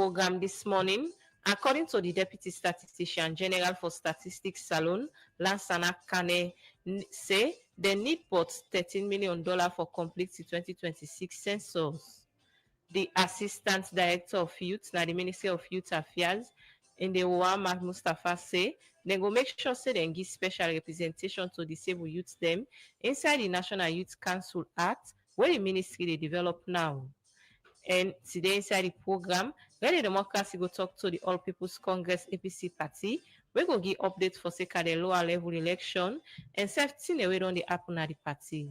program this morning. According to the Deputy Statistician General for Statistics Salon, Lansana Kane, say they need about $13 million for complete the 2026 census. The Assistant Director of Youth, now the Ministry of Youth Affairs, in the Muhammad Mustafa say, they go make sure say they give special representation to disabled youth them inside the National Youth Council Act, where the ministry they develop now. And today inside the program, where the Democracy go talk to the All People's Congress APC party, we go give updates for sake of the lower level election and 17 away on the happen at the party.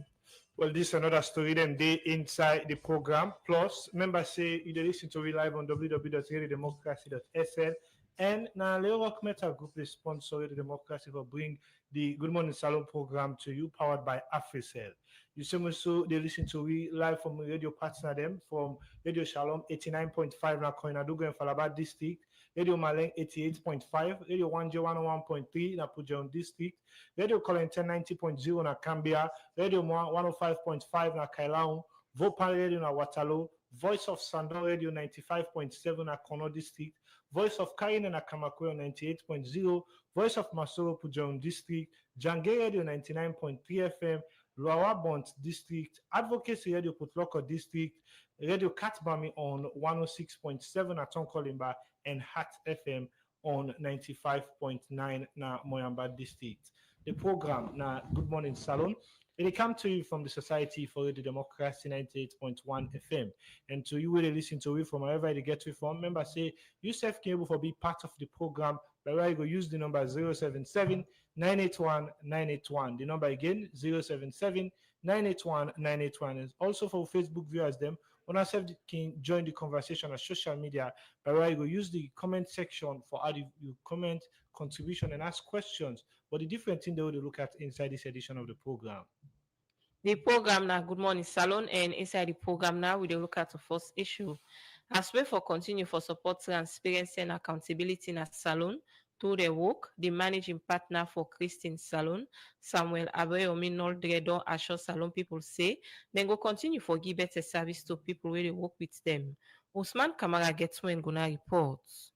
Well, this is another story them day inside the program. Plus, members say you listen to me live on www.radiodemocracy.sl. And now, Leo Rock Metal Group is sponsor the Democracy for bring the Good Morning Salon program to you, powered by AfriCell. You see, so they listen to we live from radio partner them from Radio Shalom 89.5 na Koinadugu and Falaba district, Radio Maleng 88.5, Radio 1J 101.3 na Pujon district, Radio Colenten 90.0 na Cambia, Radio 105.5 na Kailaon, Vopan Radio na Watalo, Voice of Sandon Radio 95.7 na Kono district, Voice of Kaine na Kamakoyo 98.0, Voice of Masoro Pujon district, Jange Radio 99.3 FM, Lower Bont district, Advocacy Radio Putloko district, Radio Katbami on 106.7 at Tonkolimba, and Hat FM on 95.9 na Moyamba district. The program na Good Morning Salon, it come to you from the Society for the Democracy 98.1 FM. And to you, will listen to it from wherever you get it from. Remember, say, you self can able to be part of the program. By where you go use the number 077 981 981. The number again 077 981 981. And also for Facebook viewers, them on ourselves can join the conversation on social media. By where you go use the comment section for how you comment, contribution, and ask questions. But the different thing they will look at inside this edition of the program. The program now Good Morning Salon, and inside the program now we will look at the first issue. As we for continue for support, transparency, and accountability in a salon through the work, the managing partner for Christine Salon, Samuel Abayomi Noldredo assure salon people say then go continue for give better service to people where they work with them. Usman Kamara gets when gonna reports.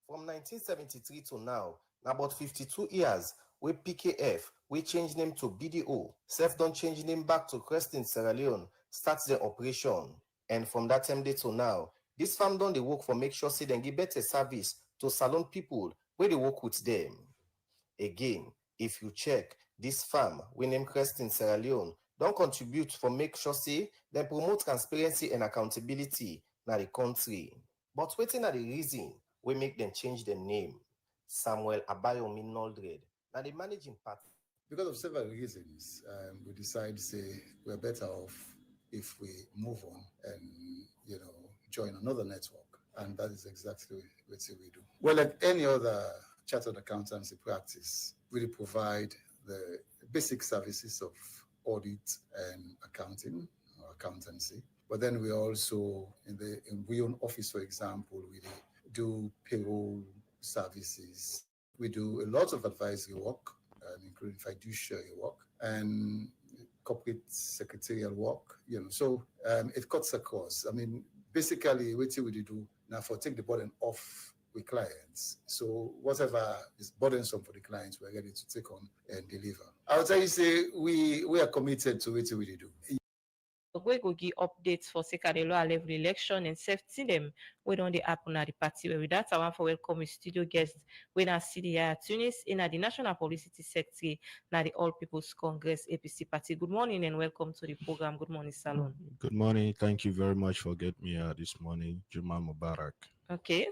From 1973 to now, about 52 years, we PKF, we change name to BDO, self don't change name back to Christine Sierra Leone, starts the operation. And from that time day to now, this farm done they work for make sure say they give better service to salon people where they work with them. Again, if you check this farm, we name Christine Sierra Leone, don't contribute for make sure say they promote transparency and accountability in the country. But waiting at the reason we make them change their name. Samuel Abayomi Noldred, now the managing partner. Because of several reasons, we decide to say we're better off if we move on and, join another network. And that is exactly what we do. Well, like any other chartered accountancy practice, we provide the basic services of audit and accounting or accountancy. But then we also, in we own office, for example, we do payroll services. We do a lot of advisory work, including fiduciary work and corporate secretarial work. So it cuts across. I mean, basically, what we do now for take the burden off with clients. So whatever is burdensome for the clients, we're ready to take on and deliver. I would say we are committed to what we do. We go give updates for sake of the lower level election and safety them. We don't happen at the party where with that I want for welcome studio guests when I see the Tunis in the National Publicity Secretary now the All People's Congress APC party. Good morning and welcome to the program. Good morning, Salon. Good morning. Thank you very much for getting me here this morning. Juma Mubarak. Okay.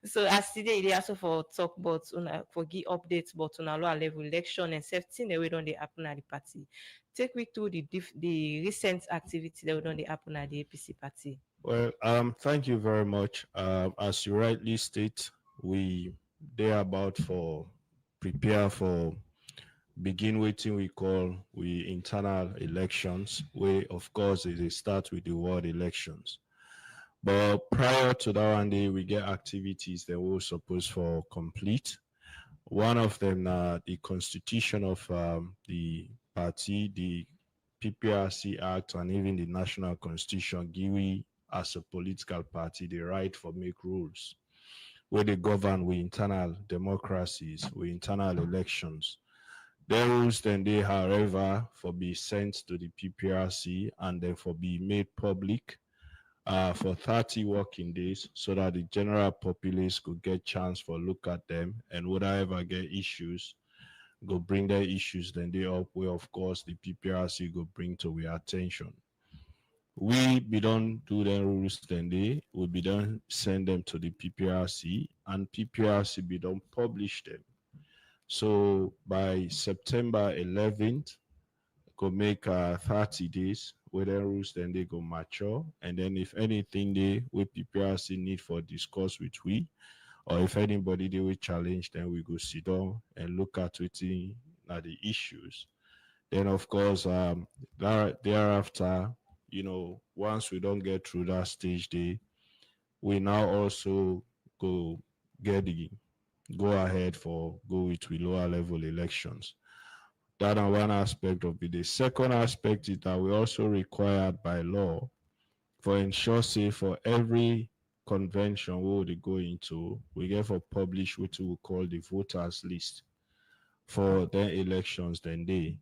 So as today they also for talk about for give updates about on a lower level election and safety we don't happen at the party. Take me through the recent activity that we don't happen at the APC party. Well, thank you very much. As you rightly state, we about for prepare for begin waiting we call internal elections, where of course they start with the world elections. But prior to that one day, we get activities that we're supposed for complete. One of them, the constitution of the party, the PPRC Act, and even the National Constitution give we as a political party the right for make rules where they govern with internal democracies, with internal elections. The rules then they, however, for be sent to the PPRC and then for be made public for 30 working days so that the general populace could get chance for look at them and whatever get issues go bring their issues then they up where of course the PPRC go bring to our attention. We be done do the rules then they will be done send them to the PPRC and PPRC be done publish them. So by September 11th, go make 30 days where the rules then they go mature. And then if anything they we PPRC need for discuss with we, or if anybody they will challenge, then we go sit down and look at it at the issues. Then of course thereafter, once we don't get through that stage day, we now also go get the go ahead for go with lower level elections. That is one aspect of it. The second aspect is that we also required by law for ensure say for every convention we would go into, we get for publish what we call the voters list for their elections then they.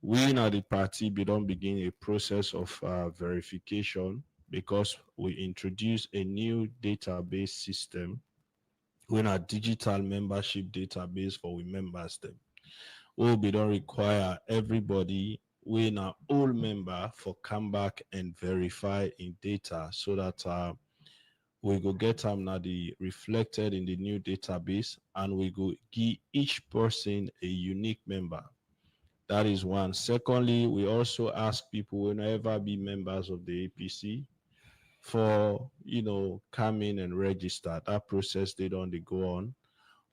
We now the party we don't begin a process of verification because we introduce a new database system when a digital membership database for we members them. We don't require everybody when an old member for come back and verify in data so that we go get them now the reflected in the new database and we go give each person a unique member. That is one. Secondly, we also ask people whenever be members of the APC for come in and register. That process they don't they go on.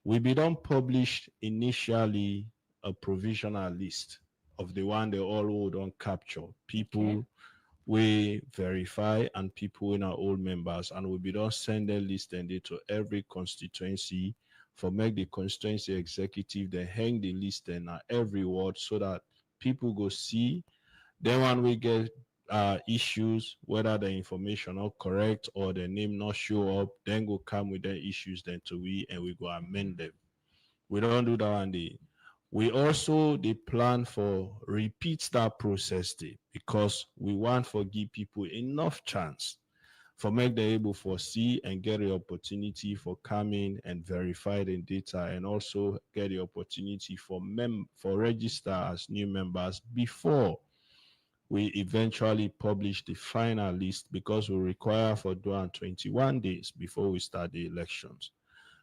We be done publish initially a provisional list of the one they all would don't capture. People we verify and people in our old members and we be done send a list and it to every constituency for make the constituency executive then hang the list in every ward so that people go see. Then when we get issues, whether the information not correct or the name not show up, then go come with the issues then to we and we go amend them. We don't do that one day. We also they plan for repeat that process day because we want to give people enough chance for make them able for see and get the opportunity for coming and verify the data and also get the opportunity for register as new members before we eventually publish the final list because we require for doing 21 days before we start the elections.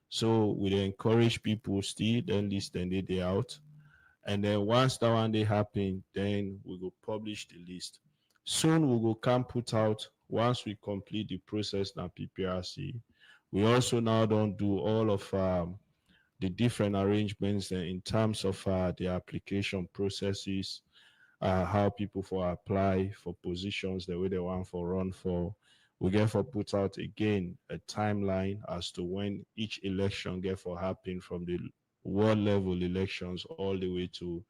So we encourage people still then list then they out. And then once that one day happen, then we will publish the list. Soon we will come put out once we complete the process now PPRC. We also now don't do all of the different arrangements in terms of the application processes, how people for apply for positions the way they want for run for. We get for put out again a timeline as to when each election get for happen from the world level elections all the way to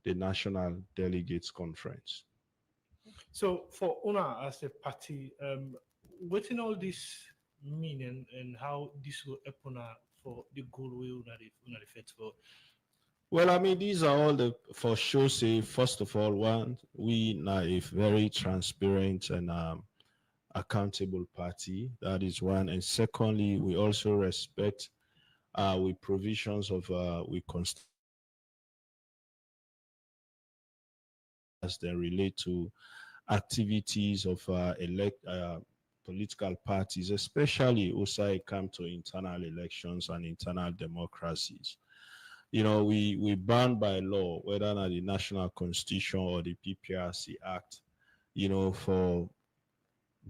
the national delegates conference. So for UNA as a party, what in all this mean and how this will happen for the goal we una the fit for? Well, I mean, these are all the for sure. Say first of all, one we now a very transparent and accountable party. That is one, and secondly, we also respect with provisions of we as they relate to activities of political parties, especially also it come to internal elections and internal democracies. We ban by law, whether not the National Constitution or the PPRC Act, for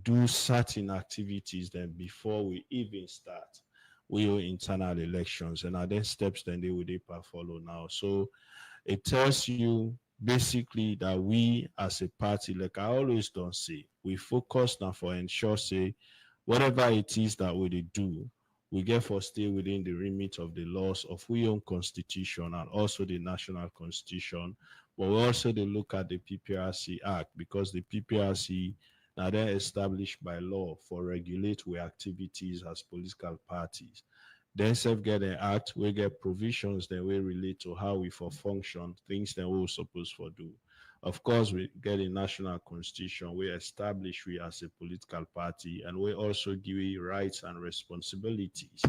do certain activities then before we even start we internal elections and are then steps then they would follow now. So it tells you basically that we as a party, like I always don't say, we focus now for ensure say whatever it is that we do, we get for stay within the remit of the laws of we own constitution and also the national constitution. But we also they look at the PPRC Act because the PPRC now they're established by law for regulate we activities as political parties. Then self get an act, we get provisions that we relate to how we for function, things that we're supposed for do. Of course, we get a national constitution, we establish we as a political party, and we also give you rights and responsibilities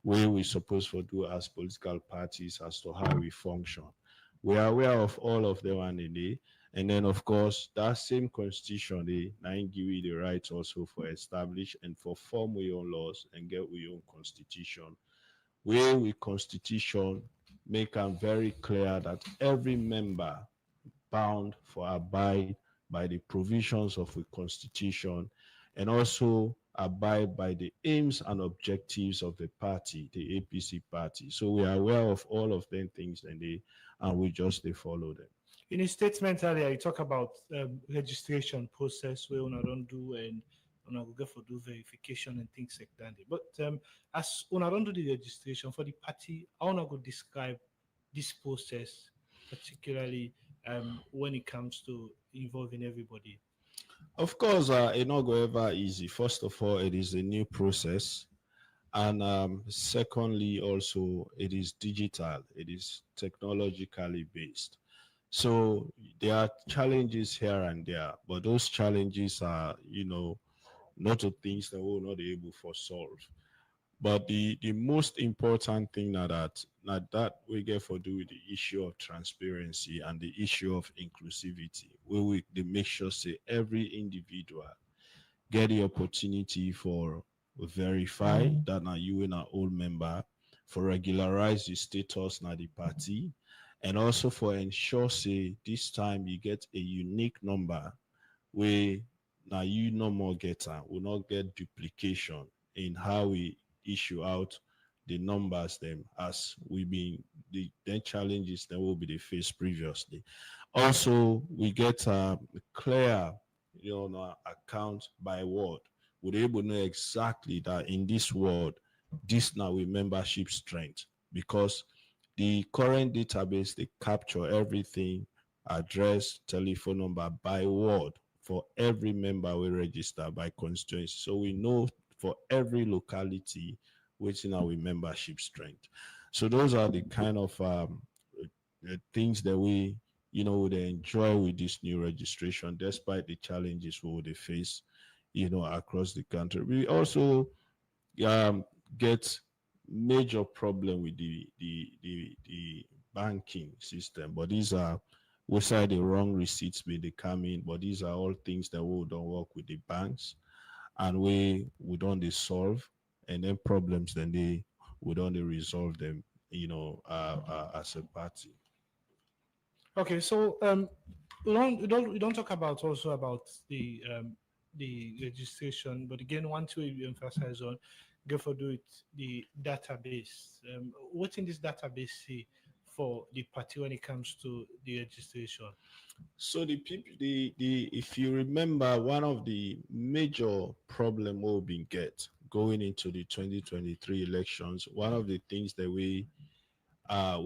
where we supposed to do as political parties as to how we function. We are aware of all of them and in day. And then of course that same constitution they now give you the rights also for establish and for form your own laws and get your own constitution. Where we constitution make them very clear that every member bound for abide by the provisions of the constitution and also abide by the aims and objectives of the party, the APC party. So we are aware of all of them things and we just they follow them. In a statement earlier, you talk about registration process where una don't do and una go get for do verification and things like that. But as una don't do the registration for the party, I wanna go describe this process, particularly when it comes to involving everybody. Of course, it not go ever easy. First of all, it is a new process. And secondly, also, it is digital. It is technologically based. So there are challenges here and there, but those challenges are, not the things that we're not able to solve. But the most important thing that we get for do with the issue of transparency and the issue of inclusivity, where we they make sure say every individual get the opportunity for verify that now you and our old member, for regularize the status na the party, and also for ensure say this time you get a unique number where now you no more getter will not get duplication in how we issue out the numbers them as we been the then challenges that will be the face previously. Also, we get clear account by word. We're able to know exactly that in this word, this now with membership strength because the current database they capture everything, address, telephone number by word for every member we register by constituency. So we know for every locality which in our membership strength. So those are the kind of things that we would enjoy with this new registration, despite the challenges we would face, across the country. We also get major problem with the banking system, but these are we say the wrong receipts when they come in, but these are all things that we don't work with the banks and we don't they solve and then problems then we don't they resolve them as a party. Okay, so we don't talk about also about the registration, but again, one thing we emphasize on go for do it the database. What in this database see for the party when it comes to the registration? So the people, the if you remember, one of the major problem we'll be get going into the 2023 elections, one of the things that we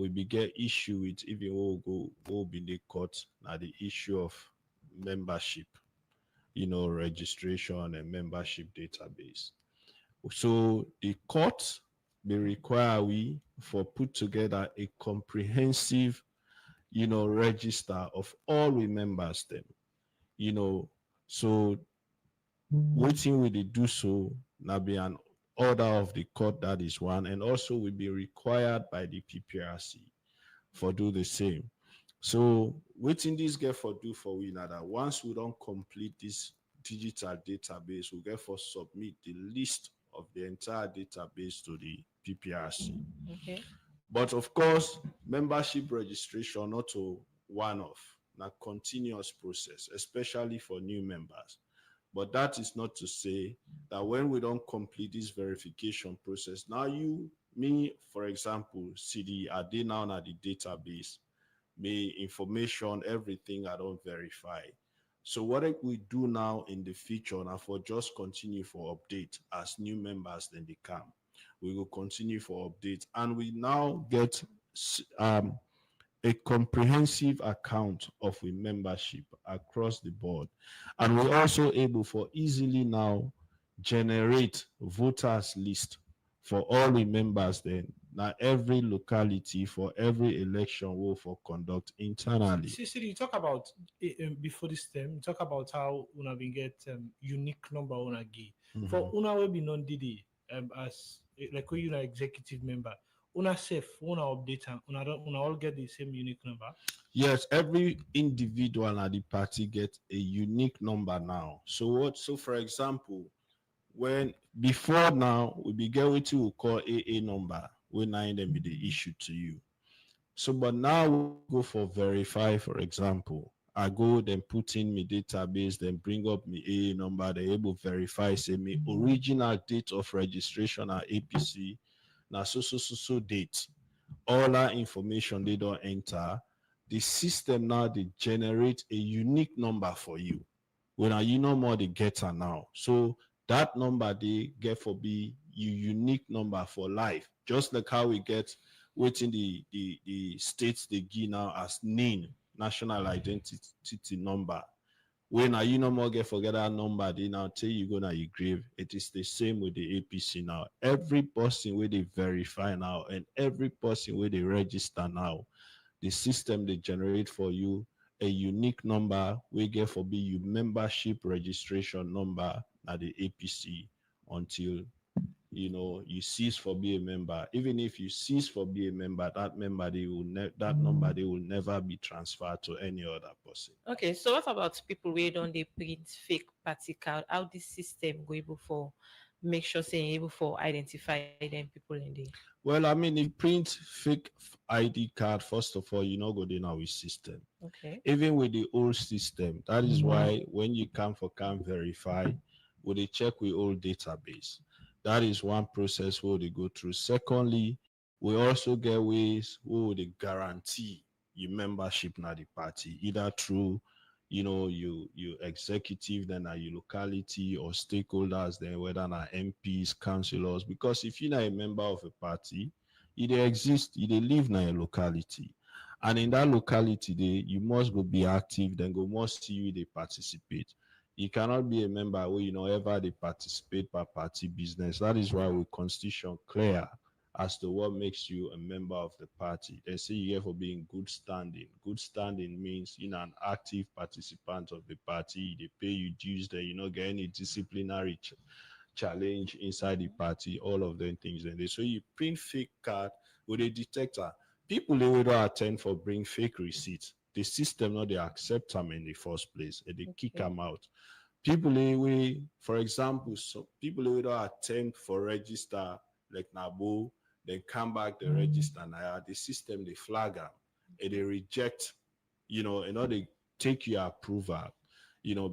be get issue with even we'll be in the court now the issue of membership, registration and membership database. So the court may require we for put together a comprehensive register of all we members them, so waiting with the do so now be an order of the court, that is one, and also will be required by the PPRC for do the same. So waiting this get for do for we now that once we don't complete this digital database, we get for submit the list of the entire database to the PPRC. Okay. But of course, membership registration not a one-off, not continuous process, especially for new members. But that is not to say that when we don't complete this verification process, now me, for example, CD, are they now at the database, me information, everything I don't verify. So what we do now in the future now for just continue for update as new members then they come. We will continue for updates and we now get a comprehensive account of a membership across the board. And we're also able for easily now generate voters list for all the members then. Now every locality for every election will for conduct internally. See, you talk about before this term. You talk about how una been get unique number una give for una will be non DD as like when you are executive member. Una safe, una update, and una all get the same unique number. Yes, every individual at the party get a unique number now. So what? So for example, when before now we begin what we call AA number, when nine them be the issue to you. So but now we go for verify, for example. I go then put in my database, then bring up my AA number, they able verify say my original date of registration at APC, now so date. All that information they don't enter. The system now they generate a unique number for you. When you know more the getter now. So that number they get for be your unique number for life. Just like how we get waiting the states they give now as NIN, national identity number. When you no more get forget that number, they now tell you go now your grave. It is the same with the APC now. Every person where they verify now and every person where they register now, the system they generate for you a unique number we get for be your membership registration number at the APC until you cease for be a member. Even if you cease for be a member, that member that number they will never be transferred to any other person. Okay, so what about people where don't they print fake party card? How this system go able for make sure saying able for identify them people in the Well, I mean, if print fake ID card, first of all, you know go in our system. okay. Even with the old system, that is why when you come for can verify, will they check with old database. That is one process where they go through. Secondly, we also get ways where they guarantee your membership na the party, either through you executive then are your locality or stakeholders then whether na MPs, councillors. Because if you're not a member of a party, you they exist, you they live in a locality. And in that locality, you must go be active, then go must see you they participate. You cannot be a member where ever they participate by party business. That is why we constitution clear as to what makes you a member of the party. They say you have for being good standing. Good standing means an active participant of the party. They pay you dues, that you not get any disciplinary challenge inside the party, all of them things. And so you print fake card with a detector. People they will not attend for bring fake receipts. The system not they accept them in the first place and they kick them out. People they for example, so people they will not attend for register like Nabo, then come back the register now the system they flag them and they reject, and they take your approval,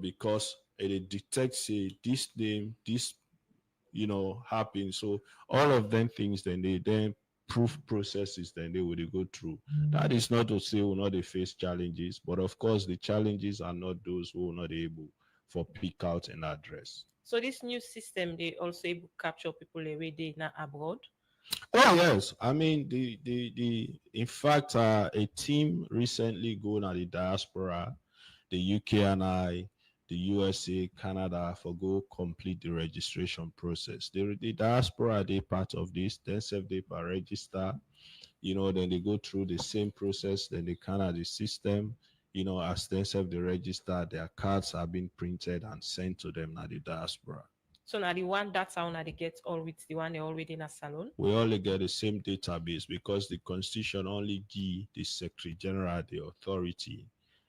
because they detect say this name, this happen. So all of them things then they then proof processes then they will go through. That is not to say we will not they face challenges, but of course the challenges are not those who are not able for pick out and address. So this new system they also able to capture people away they now abroad. Oh yes, I mean the in fact a team recently going at the diaspora, the UK and the USA, Canada for go complete the registration process. The diaspora they part of this, then self they register, then they go through the same process, then they Canada the system, as then self they register, their cards are being printed and sent to them at the diaspora. So now the one that's how now they get all with the one they already in a salon. We only get the same database because the constitution only give the secretary general the authority.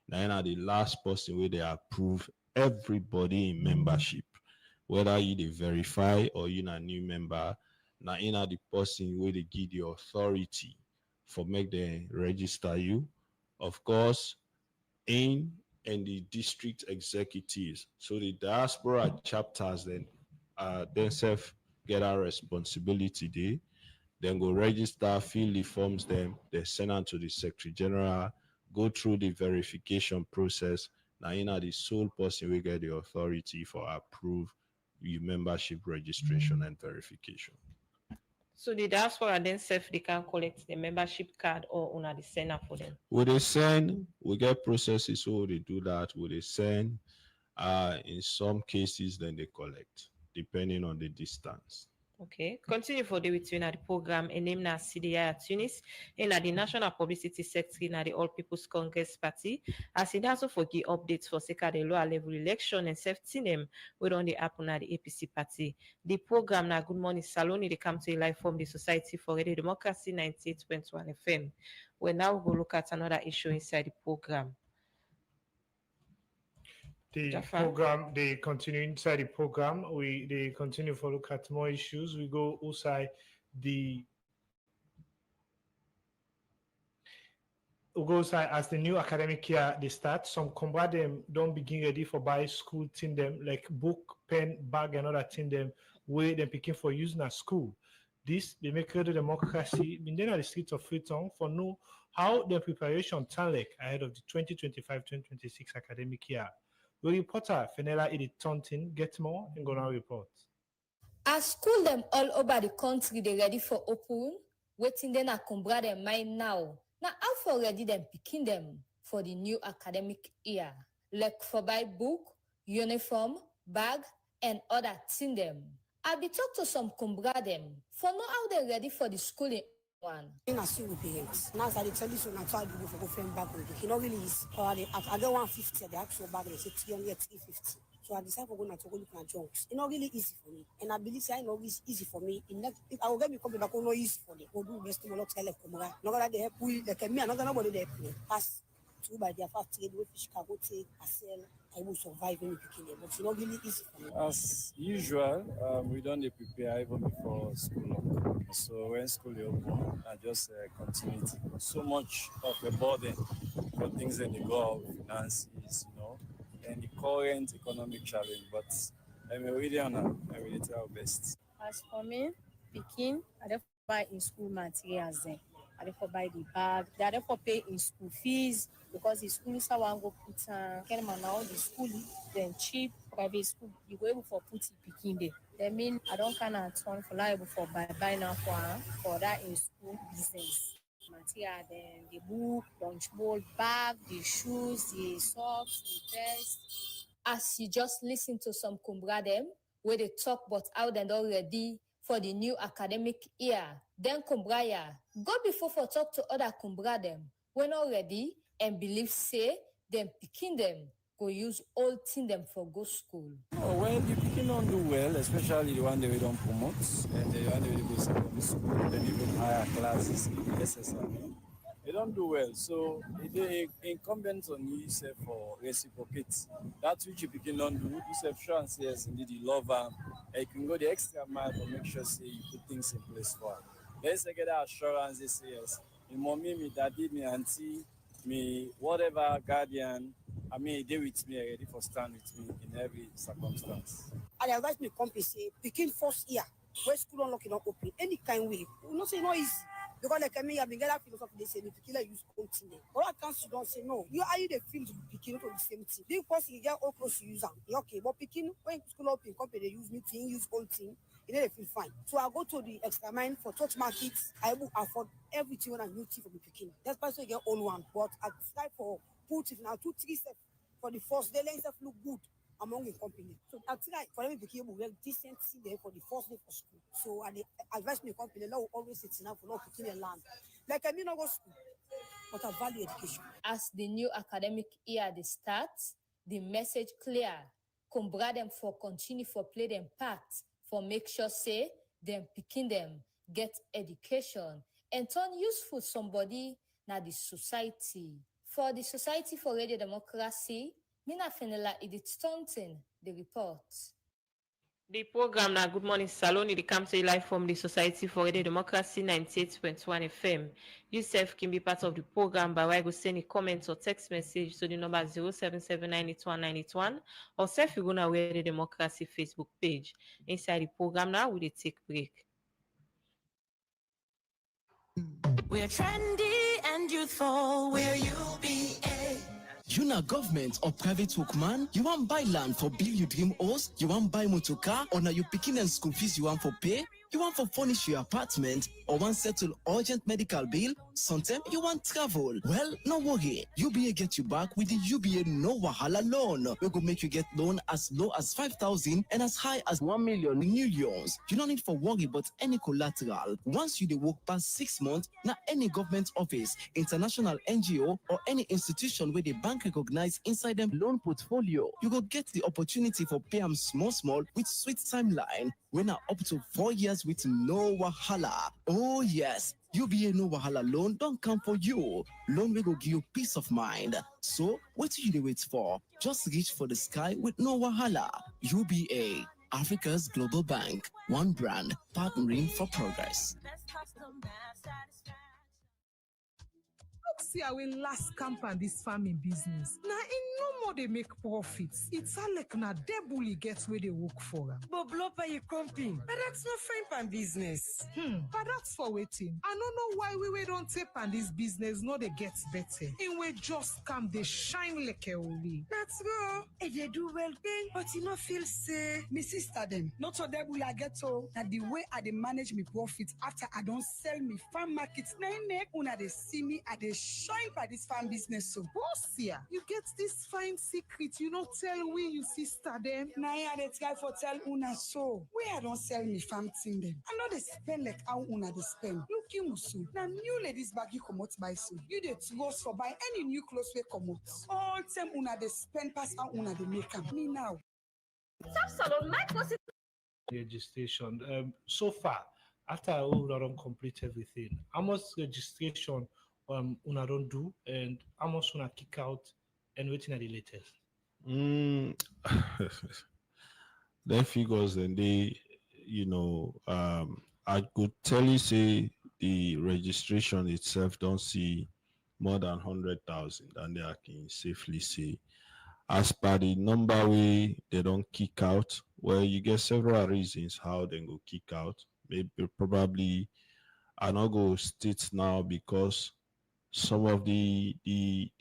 Now the last person where they approve everybody in membership, whether you they verify or you a new member. Now the person where they give the authority for make them register you. Of course, in and the district executives. So the diaspora chapters then themselves get our responsibility there. Then go register, fill the forms, then they send them to the Secretary General, go through the verification process. Now, the sole person will get the authority for approve your membership registration and verification. So the diaspora then self they can collect the membership card or una the sender for them. Would they send? We get processes so they do that. Would they send? In some cases, then they collect, depending on the distance. Okay, continue for the between the program and name na CDI at Tunis and at the National Publicity Secretary na the All People's Congress Party as it also for give updates for sake the lower level election and safety name we on the happen at the APC party. The program na Good Morning Salon they come to live from the Society for Radio Democracy 98.1 FM. We now go look at another issue inside the program. The Jafar. program, they continue inside the program. They continue to look at more issues. We go outside as the new academic year they start. Some combat them don't begin ready for buy school thing them like book, pen, bag, and other thing them where they picking for using at school. This they make Radio Democracy been then at the streets of Freetown for know how their preparation turn like ahead of the 2025-2026 academic year. The reporter Fenella Edith Taunton get more and gonna report. As school them all over the country they ready for open, waiting then a combra them mind now. Now how for ready them picking them for the new academic year. Like for buy book, uniform, bag, and other thing them. I be talk to some combra them for know how they ready for the schooling one. I see with parents. Now I tell you so now try to go for friend back with it. You know really is I get 150 the actual bag they say 300, 350. So I decided to go to look at jobs. It's not really easy for me. And I believe I know it's easy for me. If I will get me come back, no easy for me. Go do best to not tell them come. No that they help we like me, another nobody they help me. Pass through by their fast trade with fish cargo take, I sell, I will survive when we picking them. But it's not really easy for me. As usual, we don't prepare even before school. So when school is open, I just continuity. So much of the burden for things in the go of finances, and the current economic challenge. But I'm really honored. I will try our best. As for me, picking, I don't buy in school materials then. I don't buy the bag. I don't pay in school fees because the school is how I go put now the school then cheap private school you go able for put it picking there. That mean I don't kind of turn for liable for buy now for that in school business. Material then the book, lunch bowl, bag, the shoes, the socks, the vest. As you just listen to some kumbra them where they talk about how they're already for the new academic year. Then kumbra ya go before for talk to other kumbra them when already and believe say them picking them go use all thing them for go school. Oh, well, the picking don't do well, especially the one that we don't promote and the one that we go secondary school, then even higher classes, SSR. They don't do well, so it's incumbent on you for reciprocate. That's which you picking don't do. You say sure and say yes, indeed you love them. You can go the extra mile to make sure say you put things in place for them. Then they get that assurance, they say yes. My mommy, my daddy, my auntie, me whatever guardian, they with me ready for stand with me in every circumstance. I advise me company say picking first year where school unlocking not open any kind way. We not say no easy. Because like me, I've been getting philosophy, they say, picking like use continue. But I can't don't say no. You are you the feel to be picking to the same thing. The person you get all close to use them. Okay, but picking when school open, company they use me thing, use own thing, they feel fine. So I go to the extra mile for touch markets. I will afford everything when I new thing for the picking. That's why I get own one. But I try for put it now 2-3 steps for the first day. Let yourself look good among the company. So I think for them to be able to get decent there for the first day for school. So I advise me company now always sitting out for not picking a land. Like I mean not go school, but I value education. As the new academic year they start, the message clear. Combra them for continue for play them part for make sure say them picking them get education and turn useful somebody na the society. For the Society for Radio Democracy, Mina Fenella Edith Taunton, the report. The program na Good Morning Salon, it comes to you live from the Society for Radio Democracy 98.1 FM. Yourself can be part of the program by way of sending comments or text message to the number 077981981 or self you gonna wear the Democracy Facebook page. Inside the program now, we take break. We're trendy and youthful, we're UBA. You na government or private workman? You want buy land for build your dream house? You want buy motor car? Or now you picking and school fees you want for pay? You want to furnish your apartment or want settle urgent medical bill? Sometimes you want travel. Well, no worry. UBA get you back with the UBA No Wahala loan. We go make you get loan as low as 5,000 and as high as 1 million new loans. You don't need for worry about any collateral. Once you dey work past 6 months, now any government office, international NGO, or any institution where the bank recognize inside them loan portfolio, you go get the opportunity for pay them small with sweet timeline. When are up to 4 years with no wahala. Oh yes, UBA No Wahala loan don't come for you. Loan will go give you peace of mind. So what do you wait for? Just reach for the sky with no wahala. UBA, Africa's global bank. One brand, partnering for progress. See how we last camp on this farming business. Now, in no more they make profits. It's all like na debully gets where they work for. But blow you comping. But that's not frame pan business. But that's for waiting. I don't know why we don't take on this business. No, they get better. And we just come, they shine like a holy. Let's go. If they do well, then, but you not feel say. Me sister them. Not so debully I get so that the way I dey manage me profit after I don't sell me farm markets. Now make una they see me at the shine by this farm business. So boss here, you get this fine secret. You not tell we you sister them. Now I dey try for tell una so. Where I don't sell me farm thing them. I know they spend like how una they spend. Look you musu. Now new ladies bag you come out by so. You dey trust for buy any new clothes we come out. All time una they spend pass how una they make them. Me now. Registration. So far, after I don't complete everything, how much registration una don't do and how much una kick out and waiting at the latest? Their figures and they, I could tell you say the registration itself don't see more than 100,000, and they can safely say, as per the number way they don't kick out, well, you get several reasons how they go kick out. Maybe probably I not go state now because some of the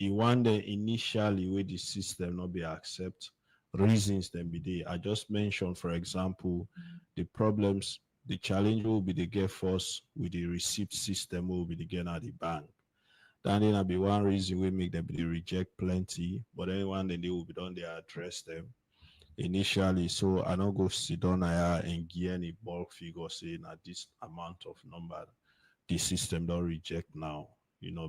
one that initially with the system not be accept reasons then be there. I just mentioned, for example, the problems, the challenge will be the get first with the receipt system will be the get at the bank. Then there be one reason we make them be reject plenty, but anyone then they will be done they address them initially. So I don't go sit down here and get any bulk figure saying at this amount of number the system don't reject now.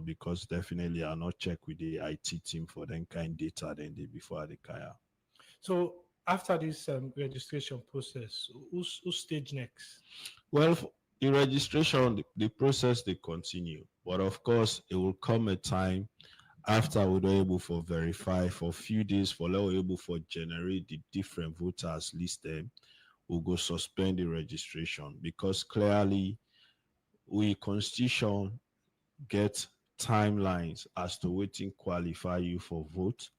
Because definitely I not check with the IT team for them kind data then they before the kaya. So after this registration process, who's stage next? Well, the registration, the process they continue, but of course it will come a time after we're able to verify for a few days for we're able to generate the different voters listed, we'll go suspend the registration because clearly we constitution get timelines as to waiting qualify you for vote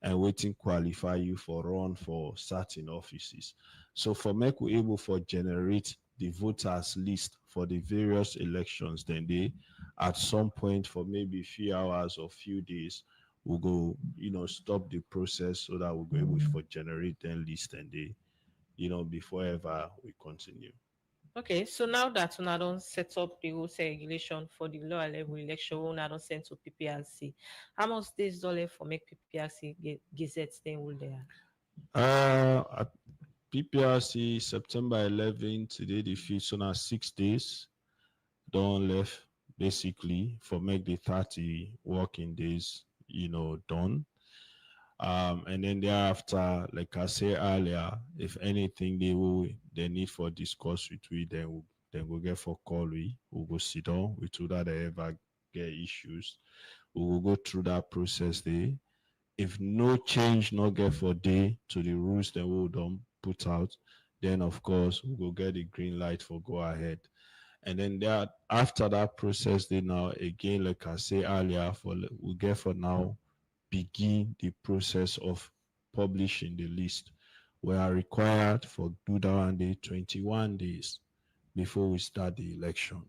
and waiting qualify you for run for certain offices. So for make we able for generate the voters list for the various elections, then they at some point for maybe a few hours or few days we'll go stop the process so that we'll go able for generate then list and they before ever we continue. Okay, so now that una don't set up the whole regulation for the lower level election, una don't send to PPRC. How much days dollar for make PPRC gazette then will there? At PPRC September 11th today the fifth, so now 6 days done left basically for make the 30 working days done. And then thereafter, like I said earlier, if anything they need for discuss with we, then we'll get for call we'll go sit down with who that they ever get issues. We will go through that process there. If no change not get for day to the rules that we'll don't put out, then of course we'll get the green light for go ahead. And then after that process, they now again, like I say earlier, we'll get for now begin the process of publishing the list. We are required for do that one day 21 days before we start the election.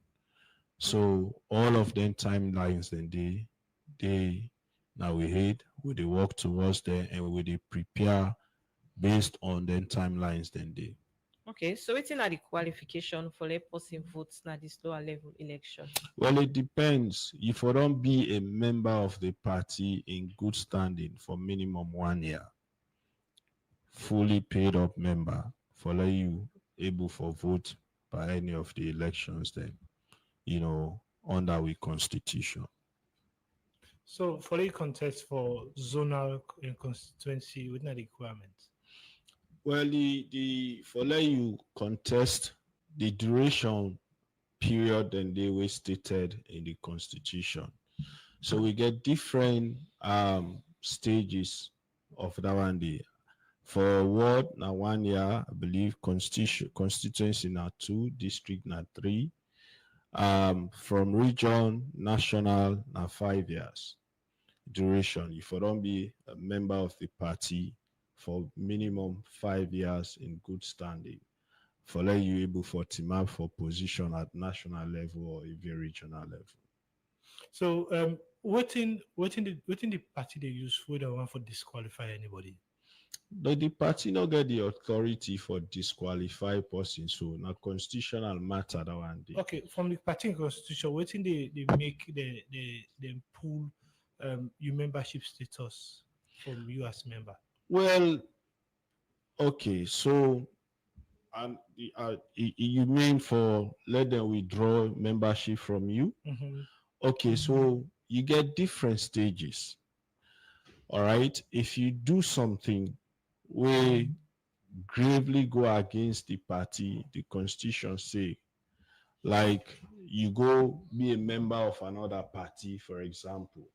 So all of them timelines then they now we work towards there and we prepare based on them timelines then they. Okay, so wetin are the qualification for let person vote na this lower level election? Well, it depends. If you don't be a member of the party in good standing for minimum 1 year, fully paid up member, for let you able for vote by any of the elections then, under we constitution. So for the contest for zonal and constituency, what are the requirements? Well, the for let you contest the duration period and they were stated in the constitution. So we get different stages of that one day. For ward now 1 year, I believe constituency now 2, district now 3. From region, national now 5 years duration. If you don't be a member of the party for minimum 5 years in good standing, for let you able for team up for position at national level or even regional level. So what in the party they use for the one for disqualify anybody? But the party not get the authority for disqualify person, so na constitutional matter that one day. Okay, from the party constitution, what in they make the pull your membership status from you as member? Well, okay, so you mean for let them withdraw membership from you? Okay, so you get different stages. All right, if you do something where gravely go against the party, the constitution say, like you go be a member of another party, for example,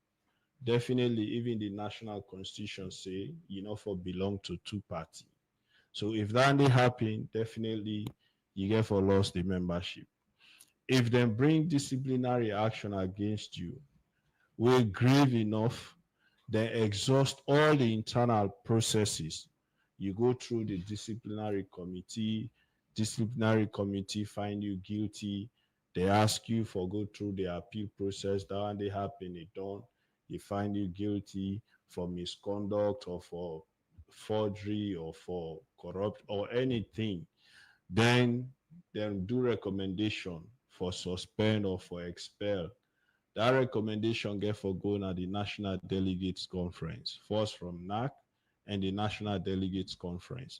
definitely even the national constitution say you know for belong to two party. So if that ain't happen, definitely you get for lost the membership. If them bring disciplinary action against you, we're grave enough, then exhaust all the internal processes. You go through the disciplinary committee find you guilty. They ask you for go through the appeal process. That one they happen, it done. They find you guilty for misconduct or for forgery or for corrupt or anything. Then do recommendation for suspend or for expel. That recommendation get for going at the National Delegates Conference, first from NAC and the National Delegates Conference.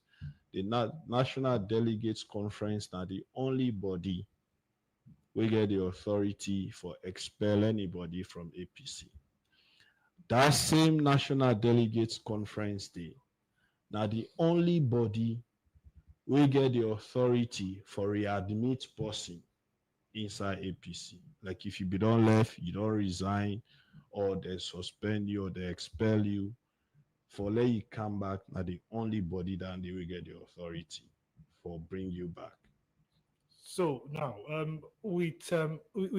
The National Delegates Conference now the only body we get the authority for expel anybody from APC. That same National Delegates Conference day, now the only body we get the authority for readmit person inside APC. Like if you be done left, you don't resign, or they suspend you or they expel you, for let you come back, now the only body that they will get the authority for bring you back. So now we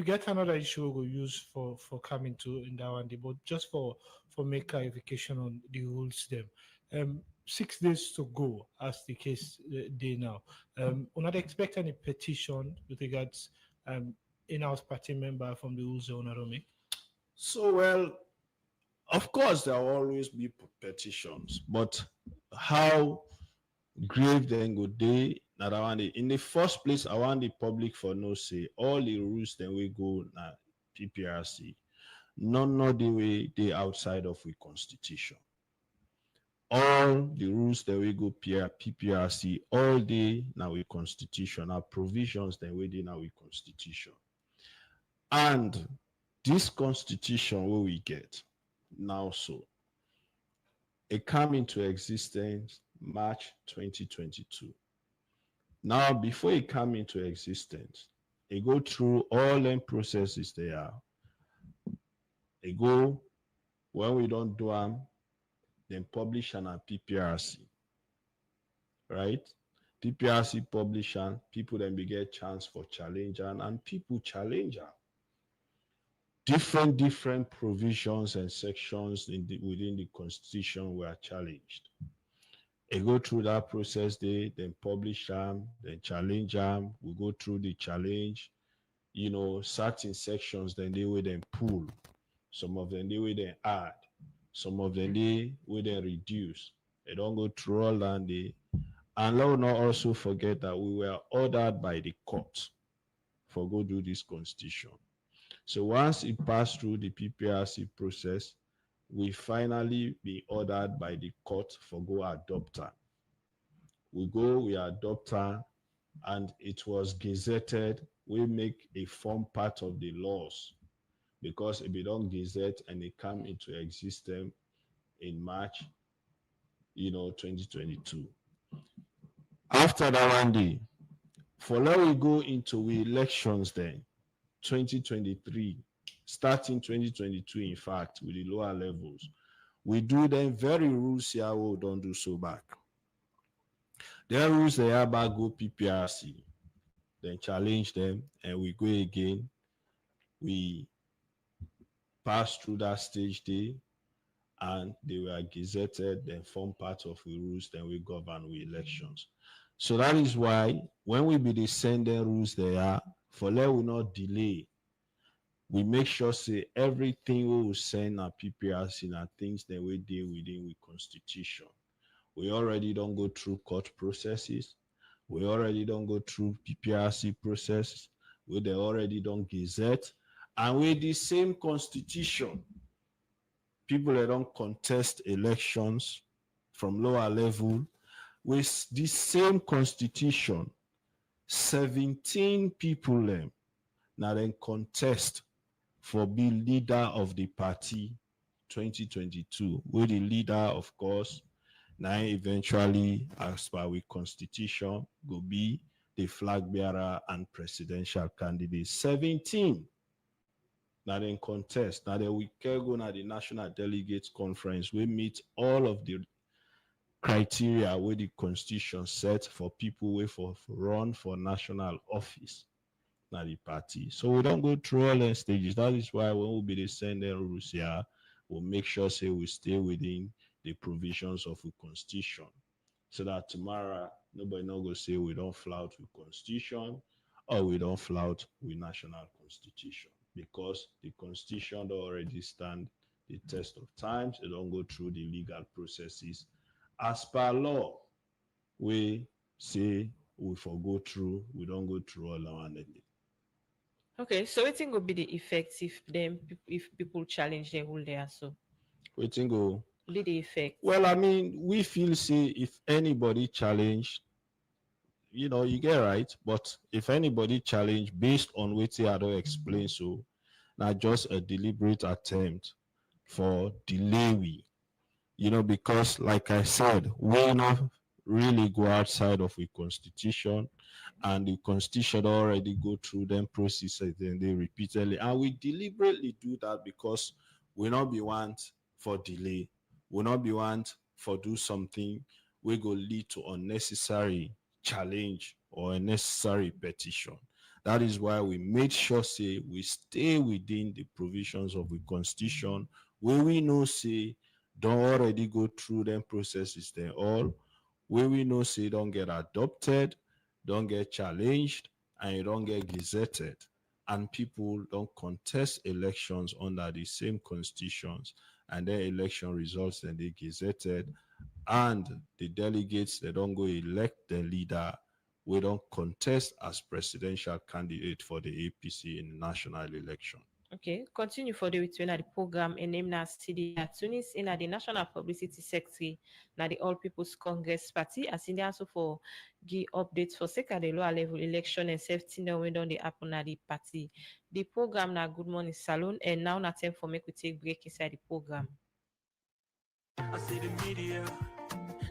get another issue we'll use for coming to in that one day, but just for make clarification on the rules them. 6 days to go as the case day now. We're not expect any petition with regards in-house party member from the rules they want to make. So well, of course there will always be petitions, but how grave then go they that I want it. In the first place, I want the public for no say all the rules then we go na PPRC. None of the way they outside of the constitution. All the rules that we go PPRC all day now we constitution, our provisions then we did now we constitution. And this constitution what we get now so it come into existence March 2022. Now, before it come into existence, it go through all them processes there. It go, when we don't do them, then publish an PPRC, right? PPRC publish and people then be get chance for challenge and people challenge them. Different provisions and sections within the constitution were challenged. They go through that process, they then publish them, then challenge them. We go through the challenge, certain sections, then they will then pull. Some of them they will then add. Some of them they will then reduce. They don't go through all that day. And let us not also forget that we were ordered by the court for go do this constitution. So once it passed through the PPRC process, we finally be ordered by the court for go adopt her. We adopt her, and it was gazetted. We make a form part of the laws, because if we don't gazette and it come into existence in March, 2022. After that one day, for now we go into we elections then, 2023, starting 2022, in fact, with the lower levels. We do them very rules here, we don't do so back. Their rules they are back go PPRC, then challenge them, and we go again. We pass through that stage day, and they were gazetted, then form part of the rules, then we govern with elections. So that is why when we be the sending rules there, for let we not delay, we make sure say everything we will send our PPRC and things that we deal within with constitution. We already don't go through court processes. We already don't go through PPRC process. We they already don't gazette. And with the same constitution, people that don't contest elections from lower level, with the same constitution, 17 people now then contest for be leader of the party 2022, with the leader, of course, now eventually, as per with constitution, go be the flag bearer and presidential candidate. 17 now then contest. Now then we can go na the National Delegates Conference. We meet all of the criteria where the constitution set for people who for run for national office, not the party. So we don't go through all the stages. That is why when we be the sending rules here, we'll make sure say we stay within the provisions of the constitution, so that tomorrow nobody not go say we don't flout with constitution or we don't flout with national constitution, because the constitution already stand the test of times. It don't go through the legal processes. As per law, we say we go through, we don't go through all our ending. Okay, so what think will be the effects if people challenge the rule there? So we think go be the effect. Well, I mean, we feel say if anybody challenge, you get right. But if anybody challenge based on what I don't explain, so not just a deliberate attempt for delay, because like I said, we not really go outside of a constitution, and the constitution already go through them processes, then they repeatedly, and we deliberately do that because we not be want for delay, we not be want for do something we go lead to unnecessary challenge or unnecessary petition. That is why we made sure say we stay within the provisions of the constitution, where we know say don't already go through them processes then all, where we know say don't get adopted, don't get challenged, and you don't get gazetted, and people don't contest elections under the same constitutions, and their election results then they gazetted, and the delegates they don't go elect the leader, we don't contest as presidential candidate for the APC in the national election. Okay, continue for the between the program and name na CD Tunis in the National Publicity Secretary na the All People's Congress Party, as in the also for give updates for second the lower level election and safety now when don't they happen at the party. The program na Good Morning Salon, and now na time for me to take break inside the program. I see the media,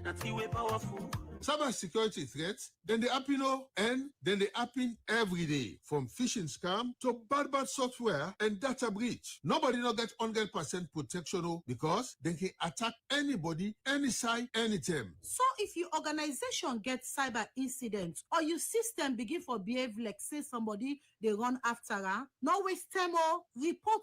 that's the way powerful. Cyber security threats, then they happen, and then they happen every day, from phishing scam to bad software and data breach. Nobody not get 100% protection because they can attack anybody, any side, anytime. So if your organization gets cyber incidents or your system begin for behave like say somebody they run after, no waste time or report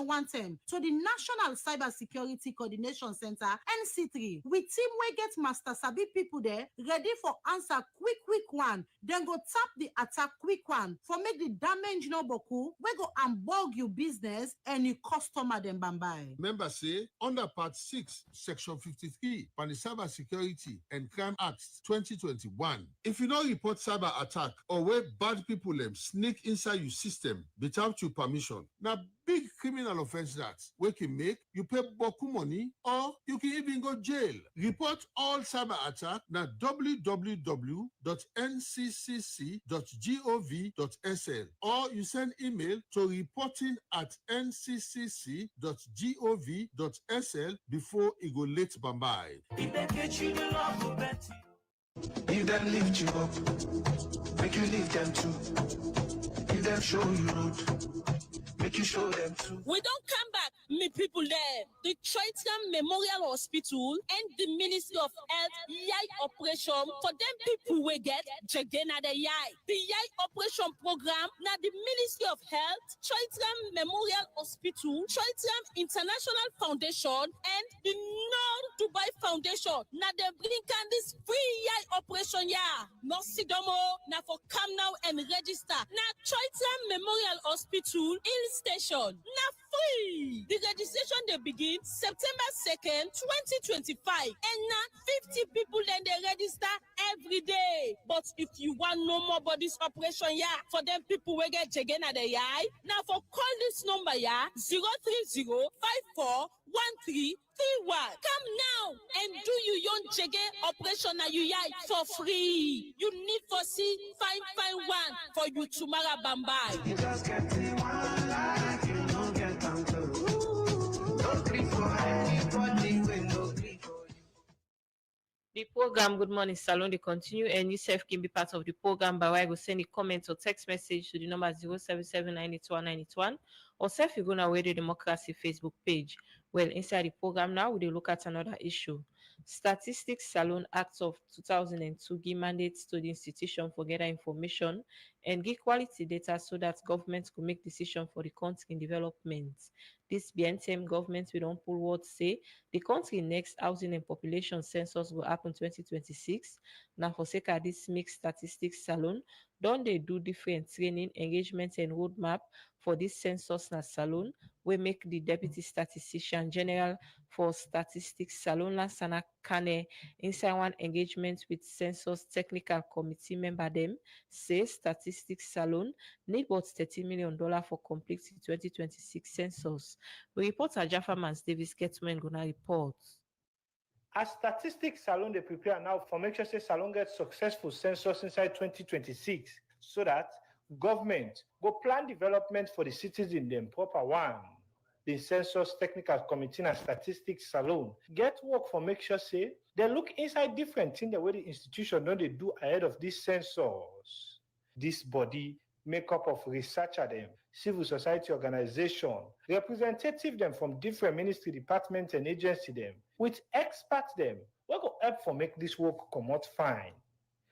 one time to the National Cyber Security Coordination Center, NC3, with team we get master sabi people there there, ready for answer quick one. Then go tap the attack quick one for make the damage no boku. We go unbug your business and your customer them bambai. Members say under Part 6, Section 53, on the Cyber Security and Crime Act 2021. If you don't report cyber attack or where bad people sneak inside your system without your permission, now big criminal offense that we can make you pay boku money or you can even go jail. Report all cyber attack na www.nccc.gov.sl or you send email to reporting@nccc.gov.sl before it go late bambai. If them lift you up, make you lift them too. If them show you road, make you show them too. We don't come back, me people there. The Triton Memorial Hospital and the Ministry of Health Yai operation for them people we get Jagena the Yai. The Yai operation program now the Ministry of Health, Triton Memorial Hospital, Triton International Foundation and the North Dubai Foundation. Now they bring can this free Yai operation No sidomo now for come now and register. Now Triton Memorial Hospital Hill Station. Now free. The registration they begin September 2nd, 2025. And now 50 people then they register every day. But if you want no more about this operation, for them people will get again at the now for call this number 030-541331. Come now and do you young jege operation at you for free. You need for see fine one for you tomorrow bambai. You just get one life, you don't get uncle. Don't grieve for anybody when no grieve for you. The program Good Morning Salon they continue and you self can be part of the program by way go send a comment or text message to the number 077-981-981 or self you go na Radio Democracy Facebook page. Well, inside the program now we will look at another issue. Statistics Salon Act of 2002 give mandates to the institution for gather information and give quality data so that government could make decisions for the country in development. This BNTM government we don't pull words say the country next housing and population census will happen 2026. Now for sake of this mixed statistics salon, don't they do different training, engagement and roadmap for this census na salon? We make the Deputy Statistician General for Statistics Salon Lansana Kane inside one engagement with Census Technical Committee member them say Statistics Salon need about $13 million for complete 2026 census. We report at Jaffa Mans Davis Getman gonna report. As Statistics Salon they prepare now for make sure say Salon gets successful census inside 2026 so that government go plan development for the cities in them proper one. The Census Technical Committee and Statistics Salon get work for make sure say they look inside different things the way the institution know they do ahead of this census. This body make up of researcher them, civil society organization, representative them from different ministry departments and agency them, with experts them, we go help for make this work come out fine.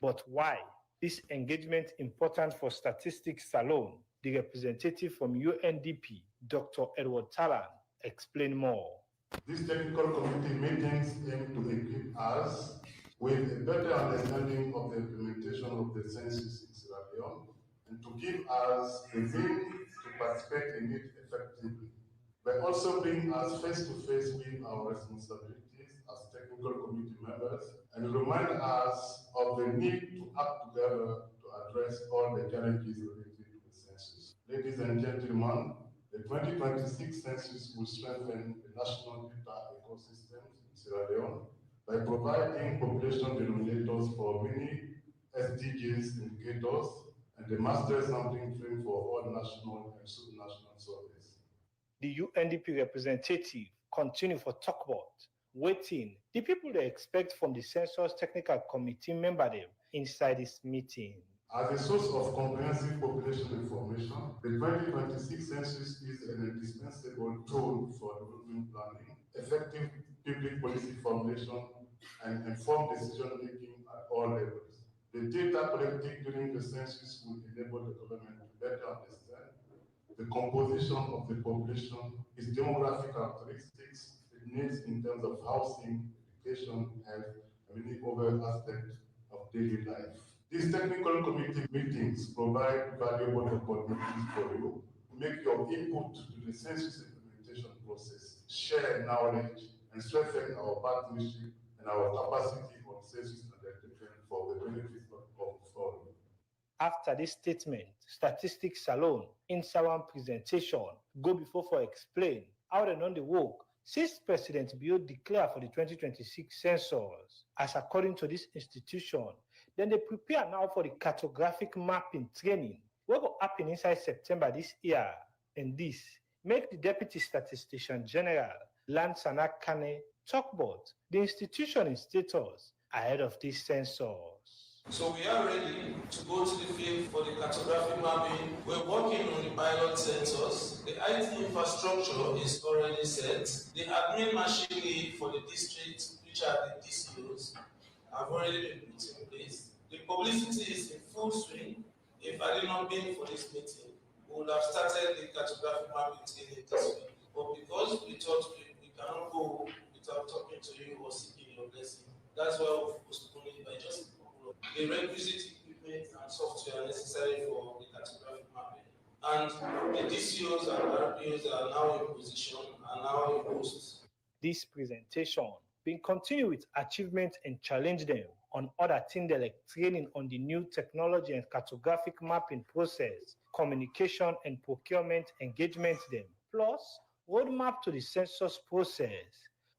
But why? This engagement important for Statistics Salon. The representative from UNDP, Dr. Edward Talan, explain more. This technical committee meetings aim to equip us with a better understanding of the implementation of the census in Sierra Leone and to give us the will to participate in it effectively, but also bring us face to face with our responsibilities as technical committee members and remind us of the need to act together to address all the challenges related to the census. Ladies and gentlemen, the 2026 census will strengthen the national data ecosystems in Sierra Leone by providing population denominators for many SDGs indicators and the master sampling frame for all national and subnational surveys. The UNDP representative continue for talk about waiting the people they expect from the Census Technical Committee member them inside this meeting. As a source of comprehensive population information, the 2026 census is an indispensable tool for development planning, effective public policy formulation, and informed decision-making at all levels. The data collected during the census will enable the government to better understand the composition of the population, its demographic characteristics, its needs in terms of housing, education, health, many other aspects of daily life. These technical committee meetings provide valuable opportunities for you to make your input to the census implementation process, share knowledge, and strengthen our partnership and our capacity on census undertaking for the benefit of all. After this statement, statistics alone, in Sawan presentation, go before for explain how they on the work since President Bio declared for the 2026 census. As according to this institution, then they prepare now for the cartographic mapping training, what will happen inside September this year. And this make the Deputy Statistician General, Lansana Kane, talk about the institution in status ahead of this census. So we are ready to go to the field for the cartographic mapping. We're working on the pilot census. The IT infrastructure is already set. The admin machinery for the district, which are the DCOs, have already been put in place. The publicity is in full swing. If I did not been for this meeting, we would have started the cartographic mapping training this week. But because we thought we cannot go without talking to you or seeking your blessing, that's why we've postponed it by just the requisite equipment and software necessary for the cartographic mapping. And the DCOs and RPOs are now in position and now in post. This presentation will continue with achievements and challenge them on other things like training on the new technology and cartographic mapping process, communication and procurement engagement them, plus roadmap to the census process.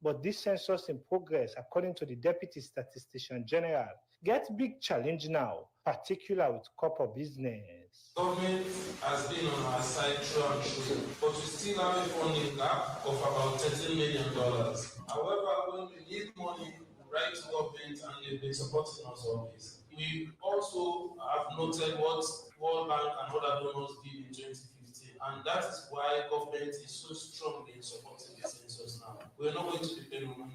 But this census in progress, according to the Deputy Statistician General, gets big challenge now, particularly with corporate business. Government has been on our side through and through, but we still have a funding gap of about $13 million. However, when we need money, we write to government and they've been supporting us always. We also have noted what World Bank and other donors did in 2015, and that is why government is so strongly in supporting the census now. We're not going to depend on money.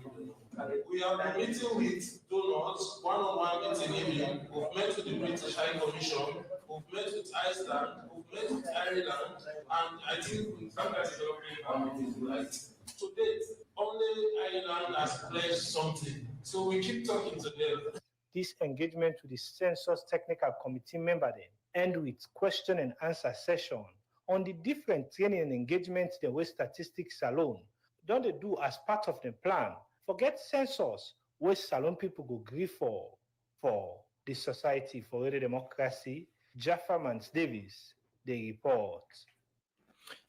We have been meeting with donors, one-on-one meeting even. We've met with the British High Commission, we've met with Iceland, we've met with Ireland, and I think we've started developing right. To date, only Ireland has pledged something, so we keep talking to them. This engagement with the census technical committee member then end with question and answer session on the different training and engagement the way statistics alone don't they do as part of the plan. Forget census, where Salon people go grieve for the Society for Radio Democracy. Jaffa Mans Davis, they report.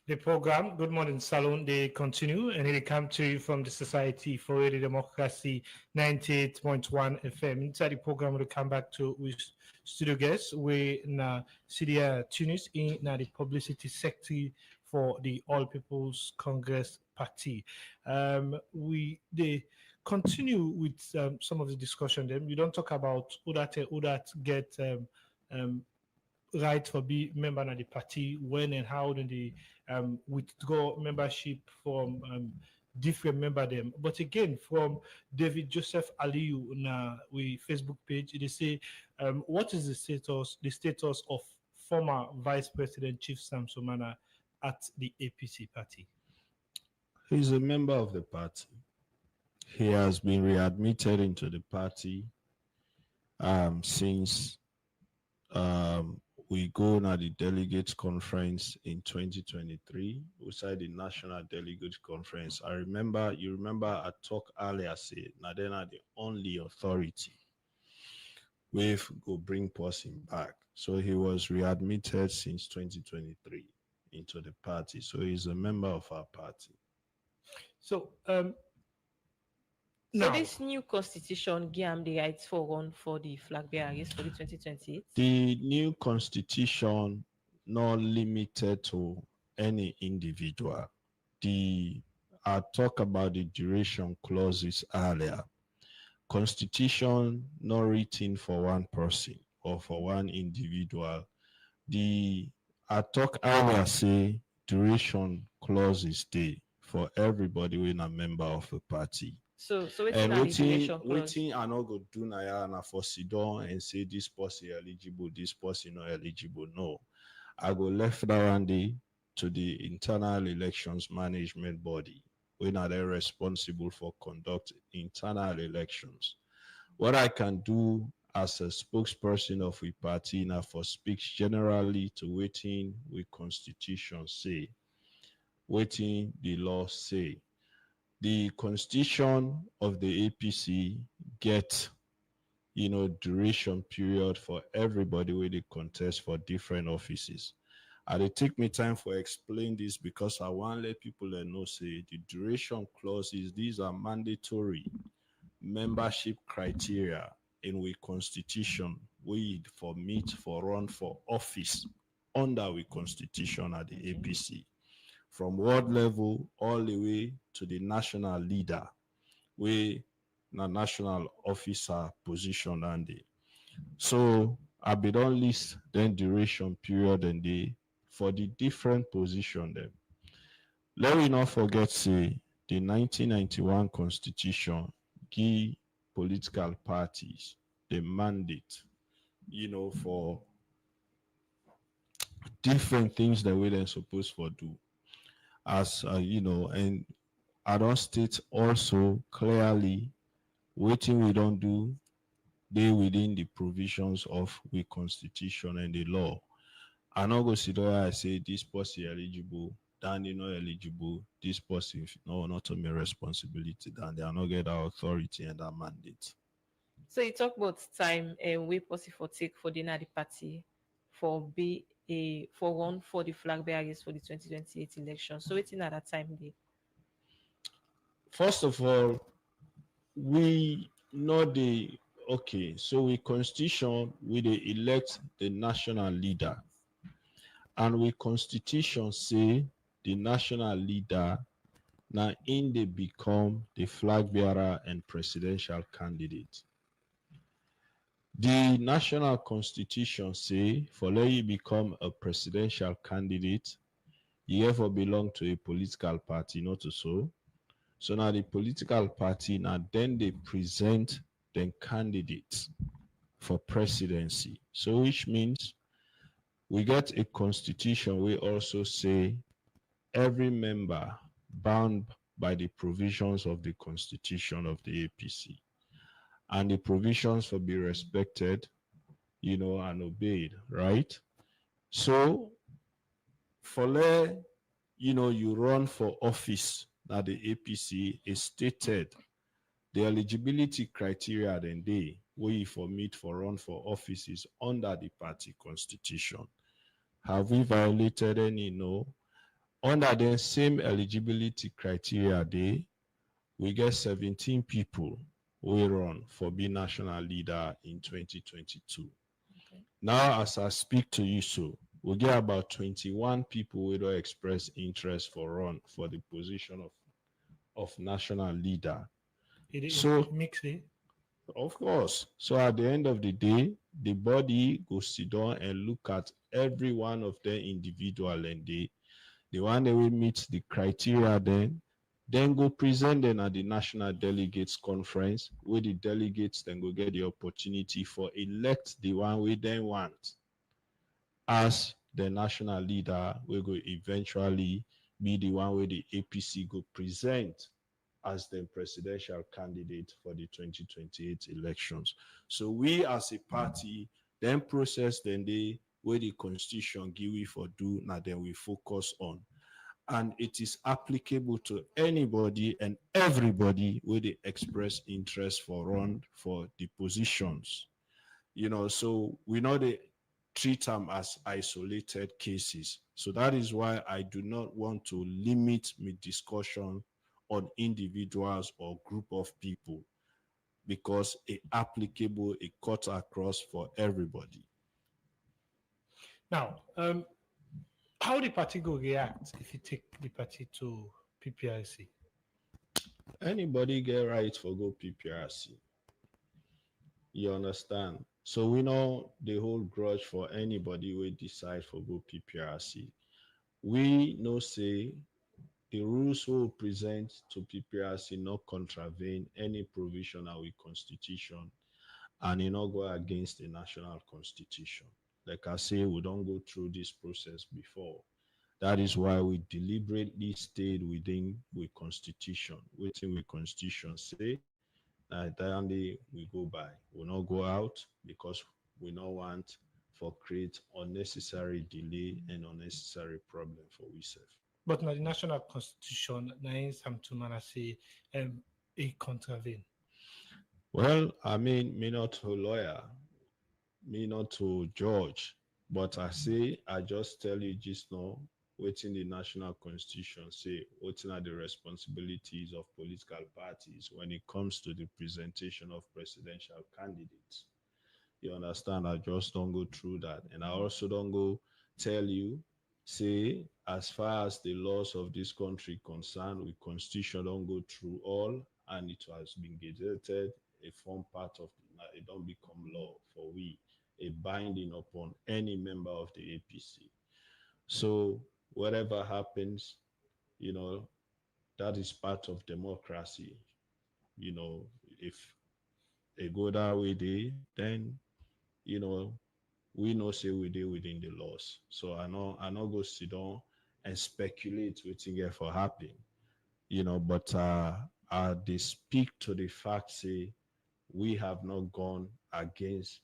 The program, Good Morning Salon, they continue and they come to you from the Society for Radio Democracy 98.1 FM. Inside the program, we'll come back to with studio guests. We na Sidia Tunis in the publicity sector for the All People's Congress Party. They continue with some of the discussion. Then we don't talk about who that get right for be member of the party, when and how do they withdraw membership from different member them. But again, from David Joseph Aliyu na we Facebook page, they say, what is the status of former Vice President Chief Sam Somana at the APC party? He's a member of the party. He has been readmitted into the party since we go na the delegates conference in 2023. We said the national delegates conference. You remember I talked earlier, say now they're not the only authority. We've go bring person back. So he was readmitted since 2023 into the party. So he's a member of our party. So this new constitution give him the rights for run for the flag bearer race for the 2028. The new constitution not limited to any individual. I talk about the duration clauses earlier. Constitution not written for one person or for one individual. I talk earlier say duration clauses stay for everybody when a member of a party. So waiting I not go do na for Sidon and say this person eligible, this person not eligible. No, I go left around to the internal elections management body when are they responsible for conduct internal elections. What I can do as a spokesperson of we party now for speaks generally to waiting we constitution say, waiting the law say. The constitution of the APC get duration period for everybody where they contest for different offices. And it take me time for explain this because I want to let people know say the duration clauses, these are mandatory membership criteria in we constitution we for meet for run for office under we constitution at the APC from ward level all the way to the national leader we na national officer position and the so I be don list then duration period and the for the different position them. Let we not forget say the 1991 constitution give political parties the mandate, for different things that we then supposed for do. As and I don't state also clearly waiting we don't do they within the provisions of the constitution and the law. I not go sit there I say this person eligible, then they not eligible, this person no not to me responsibility, then they are not get our authority and our mandate. So you talk about time and we possible for take for dinner the party for be a for one for the flag bearers for the 2028 election. So waiting at that time day. First of all, we know the okay, so we constitution we they elect the national leader. And we constitution say the national leader now in they become the flag bearer and presidential candidate. The national constitution say for let you become a presidential candidate, you ever belong to a political party, not to so. So now the political party now then they present the candidates for presidency. So which means we get a constitution we also say every member bound by the provisions of the constitution of the APC. And the provisions will be respected, and obeyed, right? So for you run for office that the APC is stated the eligibility criteria then they where you for meet for run for offices under the party constitution. Have we violated any? No. Under the same eligibility criteria we get 17 people we run for being national leader in 2022. Okay. Now as I speak to you so we get about 21 people who don't express interest for run for the position of national leader. So mix it. Of course. So at the end of the day, the body goes sit down and look at every one of them individual and the one that will meet the criteria then go present them at the National Delegates Conference where the delegates then go get the opportunity for elect the one we then want as the national leader will go eventually be the one where the APC go present as the presidential candidate for the 2028 elections. So we as a party then process then they where the constitution give we for do now then we focus on. And it is applicable to anybody and everybody where they express interest for run for the positions. So we know they treat them as isolated cases. So that is why I do not want to limit my discussion on individuals or group of people because it applicable, it cuts across for everybody. Now, how the party go react if you take the party to PPRC? Anybody get right for go PPRC. You understand? So we know the whole grudge for anybody we decide for go PPRC. We know say the rules will present to PPRC not contravene any provision of our constitution and it not go against the national constitution. Like I say, we don't go through this process before. That is why we deliberately stayed within the constitution, within the constitution say then we go by. We not go out because we not want for create unnecessary delay and unnecessary problem for we self. But now the national constitution, now some to man say a contravene. Well, I mean, me not a lawyer, me not to judge, but I just tell you just now, waiting the national constitution say, what are the responsibilities of political parties when it comes to the presentation of presidential candidates. You understand? I just don't go through that. And I also don't go tell you, say, as far as the laws of this country concerned, with constitution don't go through all, and it has been gazetted, a form part of it don't become law for we, a binding upon any member of the APC. So whatever happens, you know, that is part of democracy. You know, if they go that way, then you know, we know say we deal within the laws. So I know go sit down and speculate waiting here for happen. You know, but they speak to the fact say we have not gone against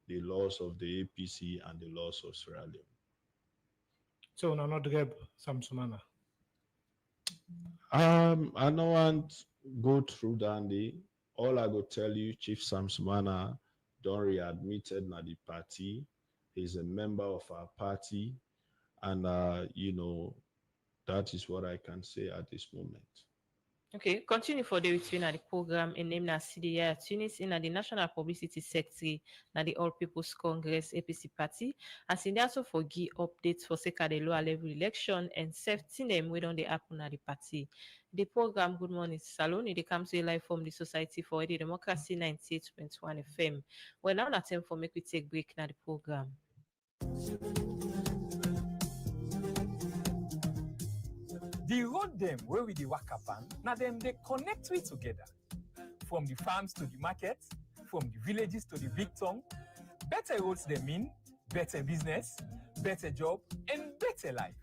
the laws of the APC and the laws of Sierra Leone. So now not grab some sumana. I don't want go through that. All I go tell you, Chief Samsumana don't readmitted na the party. He's a member of our party, and you know, that is what I can say at this moment. Okay, continue for the between the program and name na CDA Tunis in the National Publicity Secretary na the All People's Congress APC party, as in also for give updates for sake of the lower level election and safety name we don't the happen at the party. The program Good Morning Salon, it comes to live from the Society for the Democracy 98.1 FM. Well, now that time for make we take break na the program. The road them where we the waka pan, now them they connect we together. From the farms to the market, from the villages to the big town. Better roads they mean, better business, better job, and better life.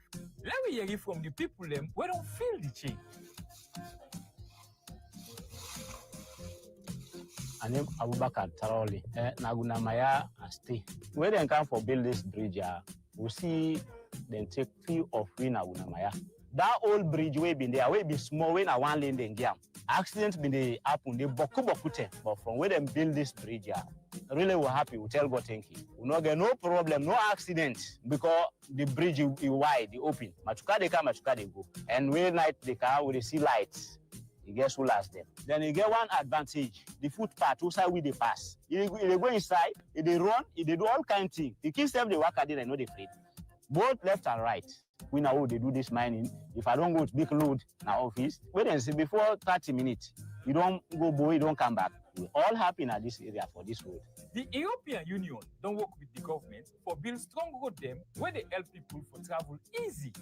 Let me hear it from the people them where don't feel the change. Anem Abubakar Taroli, Naguna Maya Asti. Where they come for build this bridge, we see them take few of we Naguna Maya. That old bridge way been there, way be small when I one lane then jam. Accidents been the happen, they boku. But from where them build this bridge, really we're happy. We tell God thank you. We not get no problem, no accident because the bridge is wide, the open. Machuka they come, Machuka they go. And when night they come, we see lights. You guess who last them? Then you get one advantage. The footpath, who side we they pass. If they go inside, if they run, if they do all kind of things. The kids them they work at it, they know they afraid. Both left and right. We know how they do this mining. If I don't go to big load in our office, wait and see before 30 minutes. You don't go boy, you don't come back. We all happy in this area for this road. The European Union don't work with the government for build strong road them where they help people for travel easy,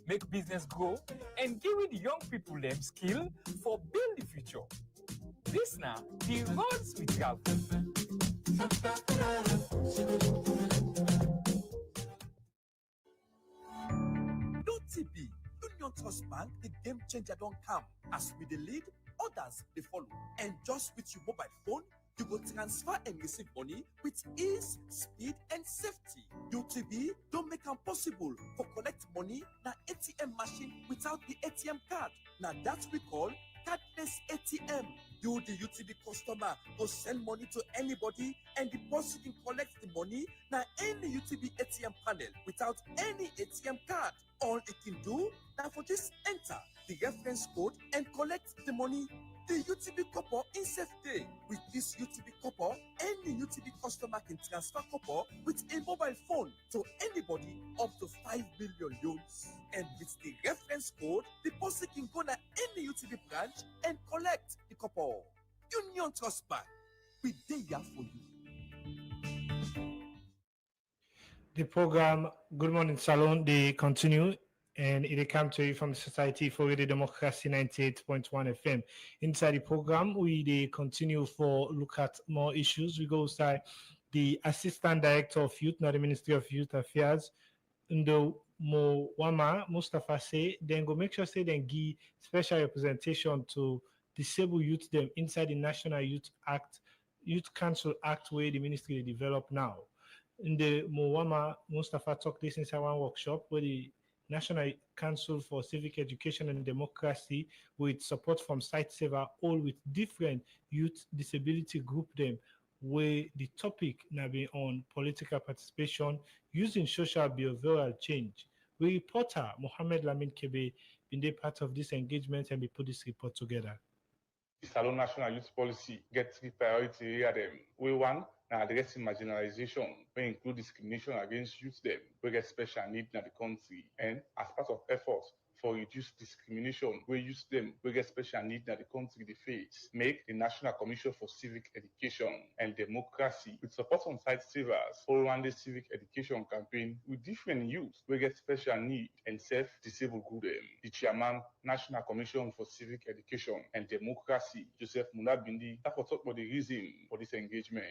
make business grow, and give the young people them skill for build the future. This now, the roads we travel. TB, Union Trust Bank, the game changer don't come. As we the lead, others they follow. And just with your mobile phone, you will transfer and receive money with ease, speed, and safety. UTB don't make it possible for collect money na ATM machine without the ATM card. Now that we call cardless ATM. You, the UTB customer, will send money to anybody and deposit and collect the money na any UTB ATM panel without any ATM card. All it can do now for just enter the reference code and collect the money. The UTB copper in safe day. With this UTB copper, any UTB customer can transfer copper with a mobile phone to anybody up to 5 million loans. And with the reference code, the person can go to any UTB branch and collect the copper. Union Trust Bank, we there for you. The program Good Morning Salon, they continue and it comes to you from the Society for the Democracy 98.1 FM. Inside the program, we they continue for look at more issues. We go inside the Assistant Director of Youth, now the Ministry of Youth Affairs, Ndo Mo Wama Mustafa say, then go make sure say then give special representation to disabled youth them inside the National Youth Council Act where the ministry develop now. In the Muwama Mustafa talk this inside one workshop where the National Council for Civic Education and Democracy with support from Site Saver, all with different youth disability group them, where the topic now be on political participation using social behavioral change. We reporter Mohammed Lamin Kebe been a part of this engagement and we put this report together. The Salon National Youth Policy gets 3 priority area them. We one now addressing marginalization, we include discrimination against youth them, we get special need in the country, and as part of efforts for reduced discrimination, we use them, we get special need in the country they face, make the National Commission for Civic Education and Democracy with support from Site Savers, all around the civic education campaign with different youth, we get special need and self-disabled group them. The chairman, National Commission for Civic Education and Democracy, Joseph Munabindi, that talk about the reason for this engagement.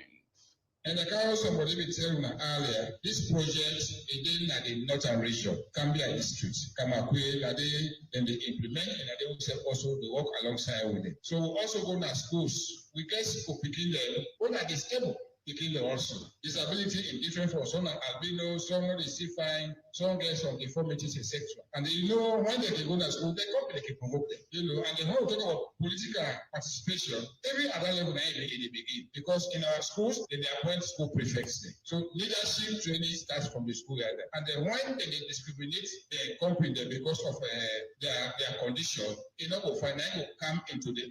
And like how somebody be telling me earlier, this project again at the northern region, Cambia District, Kamakwe, that they implement and they also they work alongside with it. So also go to schools, we get people picking them, when are they stable? Picking them also. Disability in different forms, some are albino, some are see fine, some get some deformities, etc. And you know, when they go to school, they come, they can provoke them. You know, and the whole talk about political participation, every other level in the beginning. Because in our schools, they appoint school prefects there. So leadership training starts from the school area. And then when they discriminate their company because of their condition, you know, finally come into the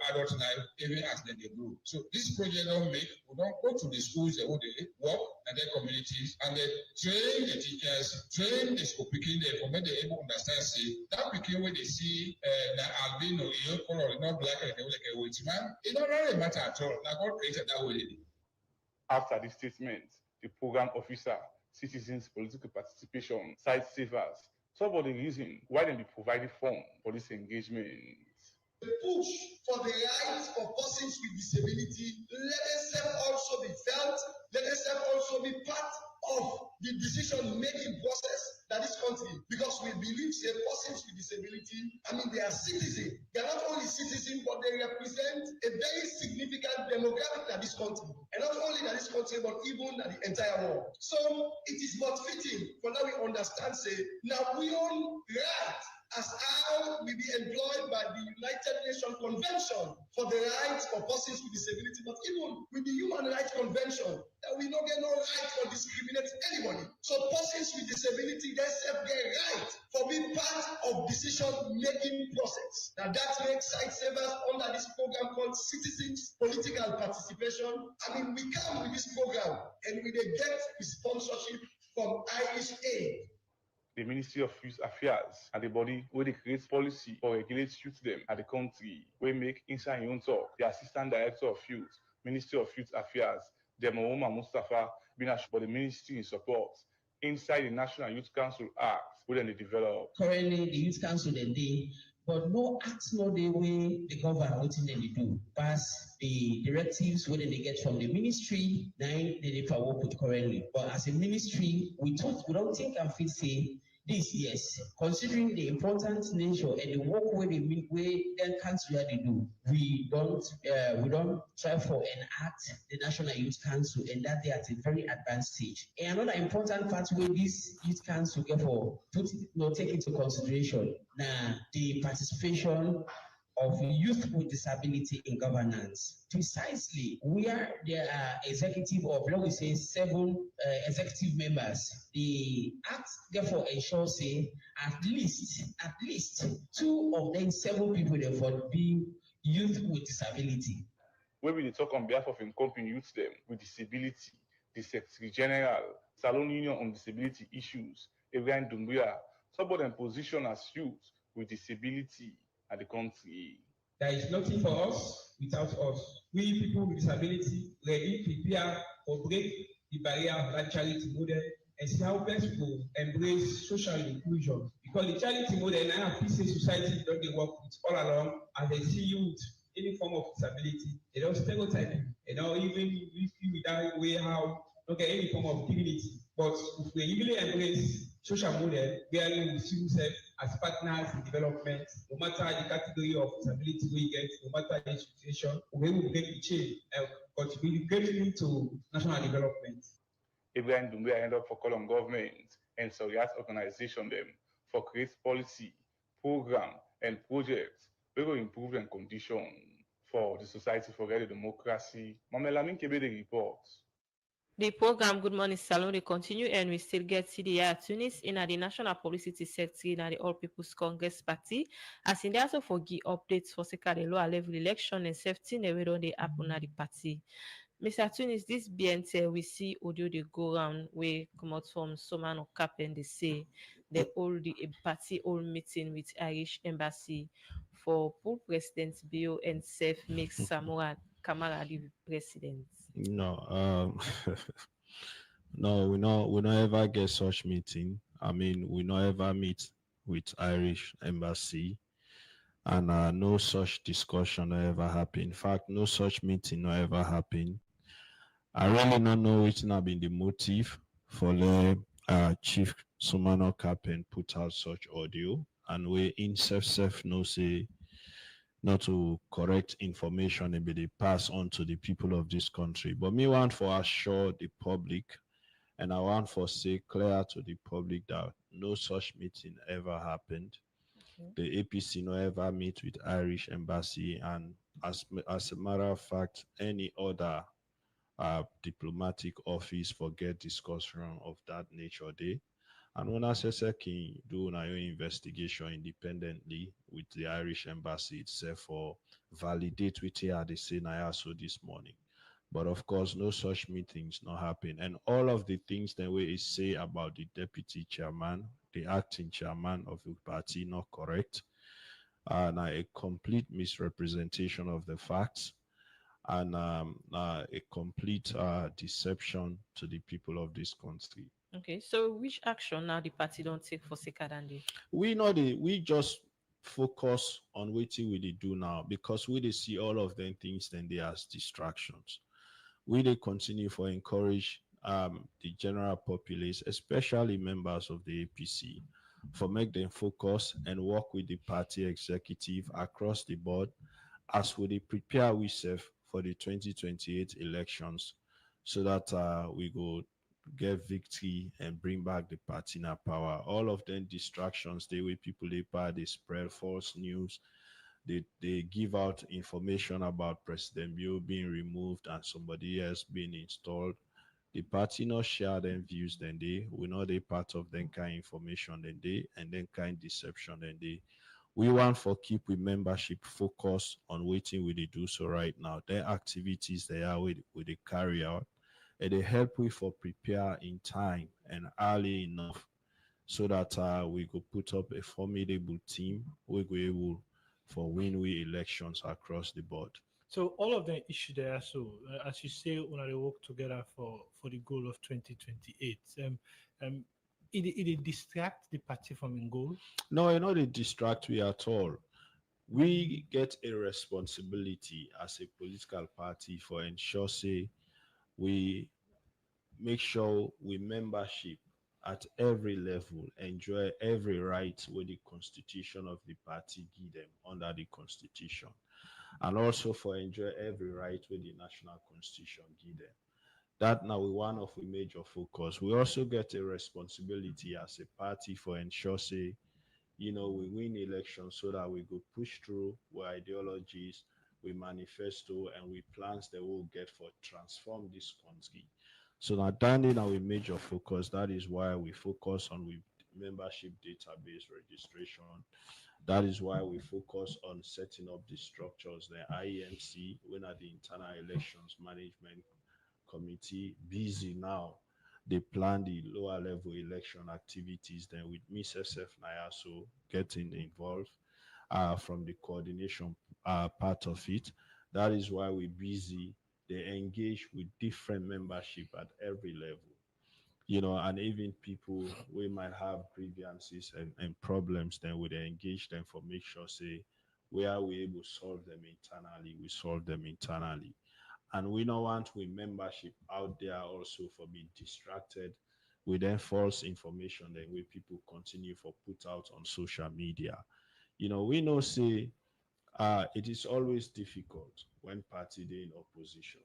adult life even as they grow. So this project don't make, we don't go to the schools they work and their communities and they train the teachers, train the school picking there for when they able to understand say that picking when they see the albino, you color, not black and they will like a white man, it don't really matter at all. Like God created that way. After this statement, the program officer, citizens political participation, Site Savers, talk about the reason why they be providing funds for this engagement. The push for the rights of persons with disability, let themselves also be felt, let themselves also be part of the decision-making process that this country, because we believe that persons with disability, they are citizens. They are not only citizens, but they represent a very significant demographic in this country. And not only in this country, but even in the entire world. So it is not fitting for now we understand, say, now we own right as how we be employed by the United Nations Convention for the rights of persons with disability, but even with the Human Rights Convention, that we don't get no right for discriminate anybody. So persons with disability, they self get right for being part of decision-making process. Now that makes Site Savers under this program called Citizens Political Participation. We come with this program and we get the sponsorship from Irish Aid. The Ministry of Youth Affairs and the body where they create policy or regulate youth them at the country, where make inside your own talk, the Assistant Director of Youth, Ministry of Youth Affairs, Demawoma Mustafa, been for the ministry in support inside the National Youth Council Act, where they develop. Currently, the Youth Council they but no acts no the way the government what they do. Pass the directives where they get from the ministry, then they work with currently. But as a ministry, we don't think and feel say this, yes, considering the important nature and the work where then council they do, we don't try for enact the National Youth Council, and that they are at a very advanced stage. And another important part where this Youth Council take into consideration now the participation of youth with disability in governance. Precisely, we are the executive of, let me say, 7 executive members. The act therefore ensures say at least 2 of them 7 people therefore be youth with disability. When we talk on behalf of encompassing youth them with disability, the Secretary General, Salon Union on Disability Issues, Ibrahim Dumbuya, support and position as youth with disability at the country. There is nothing for us without us. We people with disability ready prepare for break the barrier of that charity model and see how best to embrace social inclusion. Because the charity model and APC society don't they work with all along as they see you with any form of disability. They don't stereotype you. They don't even use you without way how don't get any form of dignity. But if we really embrace social model where we see ourselves as partners in development, no matter the category of disability we get, no matter the situation, we will break the chain and contribute greatly to national development. Ibrahim Doumbia end up for call on government and Soriat organization them for create policy, program, and projects we will improve the condition for the society for the democracy. Mamelamin Kebe the report. The program Good Morning Salon they continue and we still get CDI Tunis in the National Publicity Secretary in the All People's Congress Party as in the also for give updates for the lower level election and safety never don't they happen at the party. Mr. Tunis, this BNT we see audio they go around we come out from Soman or Cap and they say they hold the party all meeting with Irish Embassy for pool President Bio and safe make Samora Kamara the president. No, no, we not ever get such meeting. I mean, we not ever meet with Irish embassy, and no such discussion ever happen. In fact, no such meeting no ever happen. I really don't know which have been the motive for the Chief Sumano Capen put out such audio, and we in self no say not to correct information and be they pass on to the people of this country. But me want for assure the public, and I want for say clear to the public that no such meeting ever happened. The APC no ever meet with Irish embassy, and as a matter of fact, any other diplomatic office forget discussion of that nature day. And when SSA can do your investigation independently with the Irish embassy itself or validate with here they say so this morning. But of course, no such meetings not happen. And all of the things that we say about the deputy chairman, the acting chairman of the party, not correct. And a complete misrepresentation of the facts and a complete deception to the people of this country. Okay, so which action now the party don't take for Sekadande? We just focus on what we do now because we they see all of them things then they as distractions. We they continue for encourage the general populace, especially members of the APC, for make them focus and work with the party executive across the board as we prepare ourselves for the 2028 elections so that we go get victory and bring back the party in power. All of them distractions, the way people they spread false news, they give out information about President Bio being removed and somebody else being installed. The party not share them views then they we know they part of them kind information then they and then kind deception then they we want for keep with membership focus on waiting with they do so right now. Their activities they are with they carry out and they help we for prepare in time and early enough so that we could put up a formidable team we go able for win-win elections across the board. So all of the issue there. So as you say, when they work together for the goal of 2028, it distract the party from the goal. No, you know, they distract we at all. We get a responsibility as a political party for ensure say we make sure we membership at every level enjoy every right with the constitution of the party give them under the constitution, and also for enjoy every right with the national constitution give them. That now we one of the major focus. We also get a responsibility as a party for ensure say we win elections so that we go push through our ideologies, we manifesto, and we plans that we'll get for transform this country. So now that is our major focus. That is why we focus on with membership database registration. That is why we focus on setting up the structures, the IEMC, when at the Internal Elections Management Committee, busy now. They plan the lower level election activities. Then with me, SF Nayaso getting involved from the coordination part of it. That is why we're busy. They engage with different membership at every level, and even people we might have grievances and problems. Then we engage them for make sure say where we able to solve them internally, we solve them internally. And we don't want we membership out there also for being distracted with then false information then where people continue for put out on social media. We know say it is always difficult when party they in opposition.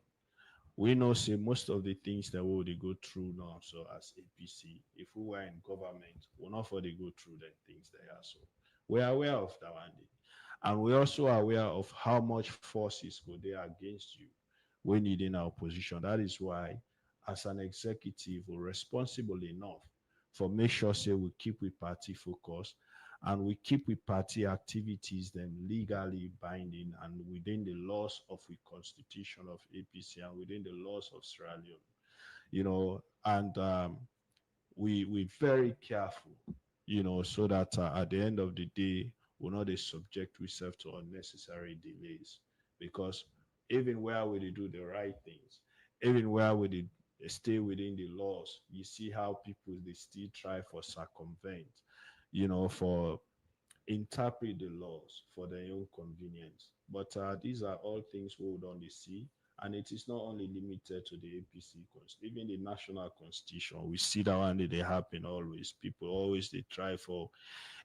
We know say most of the things that we they go through now, so as APC, if we were in government, we're not for they go through the things they are. So we're aware of that one day. And we're also aware of how much forces go there against you when you're in our position. That is why, as an executive, we're responsible enough for make sure say we keep with party focus and we keep with party activities then legally binding and within the laws of the constitution of APC and within the laws of Sierra Leone. And we very careful, so that at the end of the day, we're not a subject ourselves to unnecessary delays. Because even where we do the right things, even where we stay within the laws, you see how people they still try for circumvent, for interpret the laws for their own convenience. But these are all things we would only see. And it is not only limited to the APC, even the national constitution. We see that one day they happen always. People always they try for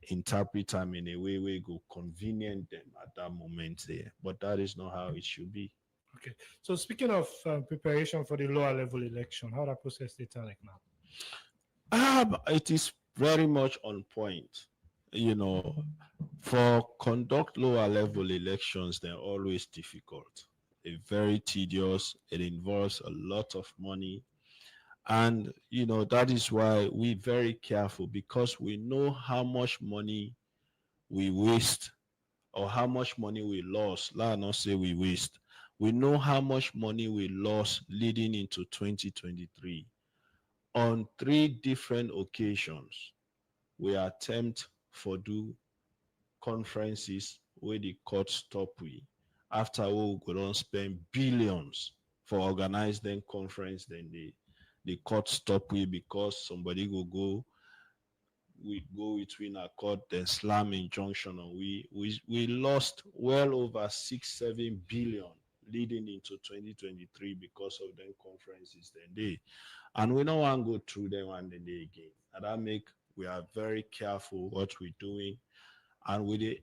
interpret them in a way where go convenient them at that moment there. But that is not how it should be. Okay. So speaking of preparation for the lower level election, how that process is like now? It is very much on point. For conduct lower level elections, they're always difficult. They're very tedious. It involves a lot of money. And, that is why we're very careful because we know how much money we waste or how much money we lost. Let us not say we waste. We know how much money we lost leading into 2023. On 3 different occasions, we attempt for do conferences where the court stop we. After we go don't spend billions for organize them conference, then the court stop we because somebody go between a court then slam injunction and we lost well over 6-7 billion leading into 2023 because of them conferences then they and we don't want to go through them one day again. And that make we are very careful what we're doing and we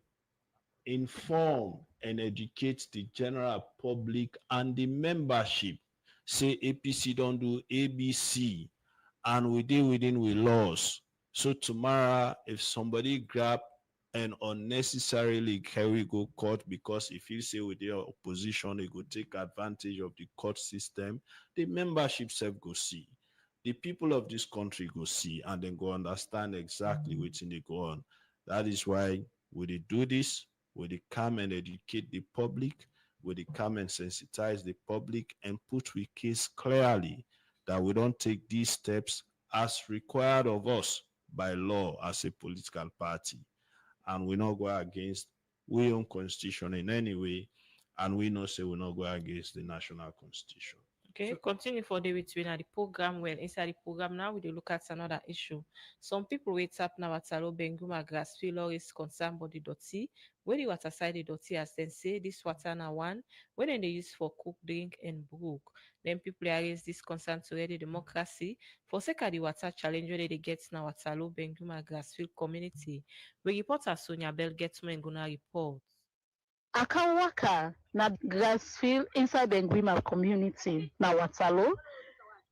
inform and educate the general public and the membership. Say APC don't do ABC and we deal within we laws. So tomorrow, if somebody grab and unnecessarily carry go court because if you say with their opposition, they go take advantage of the court system, the membership self go see. The people of this country go see and then go understand exactly what's in the go on. That is why we they do this, we they come and educate the public, we they come and sensitize the public and put we case clearly that we don't take these steps as required of us by law as a political party. And we not go against we own constitution in any way, and we not say we not go against the national constitution. Okay, continue for the between the program. Well, inside the program now, we will look at another issue. Some people wait up now at Salo Benguma grass filler is concerned about the dirty. Where the water side the dirty as then say this water now one when they use for cook, drink, and brook. Then people raise this concern to the democracy. For second the water challenge where they get now at Salo Benguma Grassfield community. We reporter Sonia Bell gets me gonna report. Akawaka na Grassfield inside the Ngwima community na Watalo.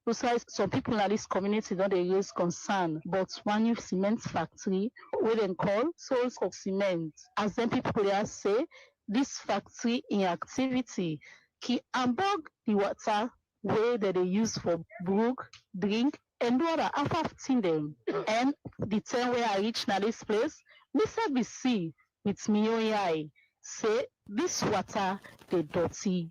Besides, some people in this community don't they raise concern, but one new cement factory, we then call Souls of Cement. As then people there say, this factory in activity can ambog the water where they use for brook, drink, and water after them. And the time where I reach now this place, Mr. BC with me eye say this water they dirty.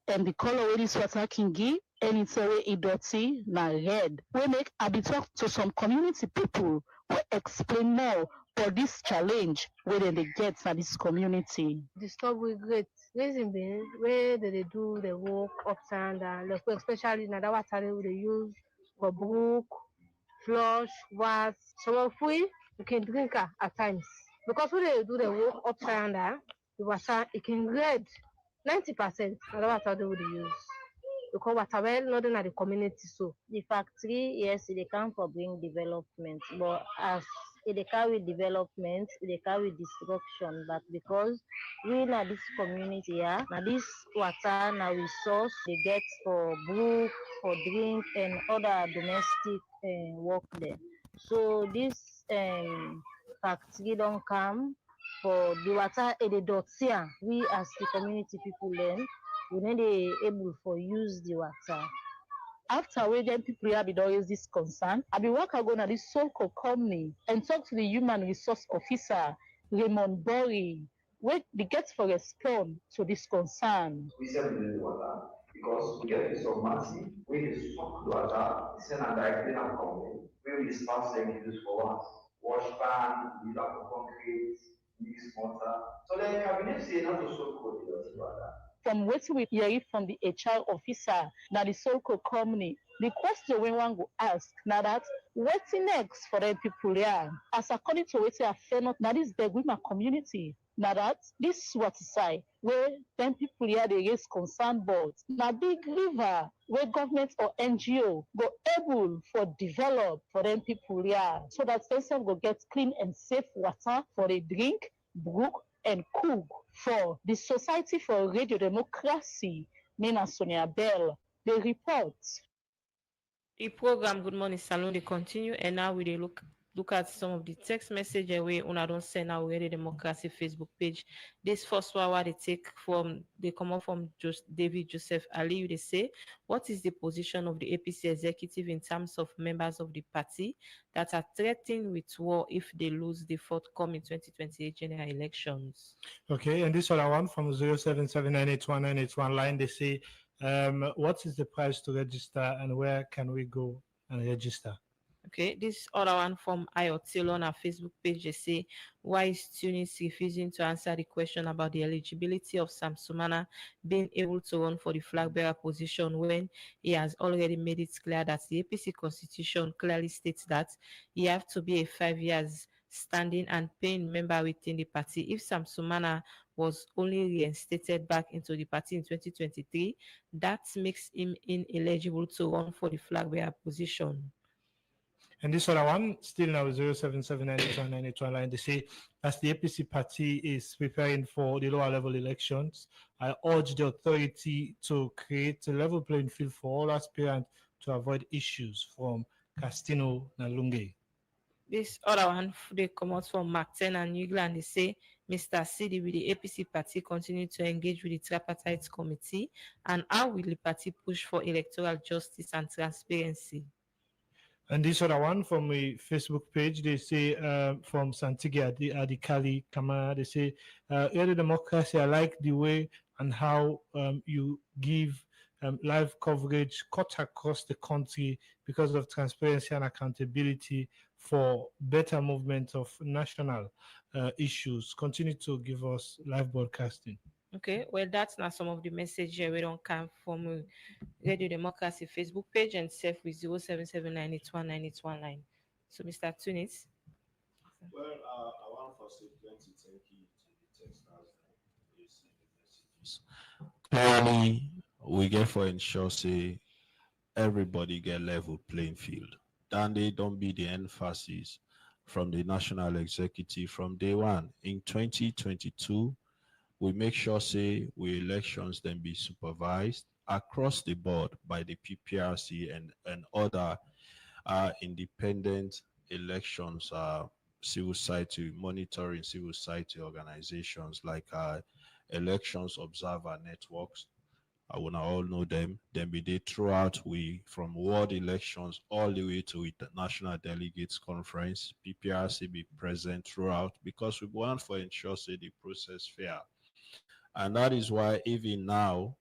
And the color where this water can give, and it's a way dirty na red. We make I be talk to some community people who explain more for this challenge where they get na this community. The stop we great. Reason being where they do the work upside down, like especially na that water they use for brook, flush, wash. Some of we can drink at times. Because when they do the work upside down, the water it can red. 90% of the water they would use. because water well not in the community so. The factory, yes, they can for bring development, but as they carry development, they carry destruction. But because we na this community, yeah, now this water now resource they get for brook, for drink and other domestic work there. So this factory don't come for the water the dirty. We as the community people then we need they able for use the water. After we then people have been always this concern, I be work ago na this Solco company and talk to the human resource officer, Raymond Bory, where they get for respond to this concern. We sell the water because we get some massive, we suck the water, send a directly and company, where we dispense them use for us. Wash pan, use up for concrete, mix water. So then cabinet say not to soak the water. From what we hear from the HR officer, now the Solco company, the question we want to ask now that what's next for the people here? As according to what I feel not now this the women community. Now that this is what side where then people here they raise concern board. Now big river where government or NGO go able for develop for them people here so that person go get clean and safe water for the drink, brook and cook for the Society for Radio Democracy, Nina Sonia Bell, the report. The program Good Morning Salon they continue and now we dey look at some of the text message we una don't send our Radio Democracy Facebook page. This first one they take from they come up from just David Joseph Ali. They say, what is the position of the APC executive in terms of members of the party that are threatened with war if they lose the forthcoming 2028 general elections? Okay, and this other one from 077981981981 line, they say, what is the price to register and where can we go and register? Okay, this other one from Ayotil on our Facebook page, they say, why is Tunis refusing to answer the question about the eligibility of Sam Sumana being able to run for the flag bearer position when he has already made it clear that the APC constitution clearly states that he have to be a 5 years standing and paying member within the party. If Sam Sumana was only reinstated back into the party in 2023, that makes him ineligible to run for the flag bearer position. And this other one, still now 077981981981 line, they say, as the APC party is preparing for the lower level elections, I urge the authority to create a level playing field for all aspirants to avoid issues from Castino Nalunge. This other one, they come out from Mark 10 and Newgland, they say, Mr. CD, will the APC party continue to engage with the tripartite committee, and how will the party push for electoral justice and transparency? And this other one from a Facebook page, they say from Santiago Adikali Kamara, they say, Radio Democracy, I like the way and how you give live coverage cut across the country because of transparency and accountability for better movement of national issues. Continue to give us live broadcasting. Okay, well, that's not some of the message we don't come from Radio Democracy Facebook page and self with 0779819819 line. So, Mr. Tunis. Well, I want to say plenty thank you to the texters. Clearly, we get for ensure say everybody get level playing field. Then they don't be the emphasis from the national executive from day one. In 2022, we make sure say we elections then be supervised across the board by the PPRC and other independent elections civil society monitoring civil society organizations like elections observer networks. I wanna all know them. Then be they throughout we from world elections all the way to the National Delegates Conference. PPRC be present throughout because we want for ensure say the process fair. And that is why even now,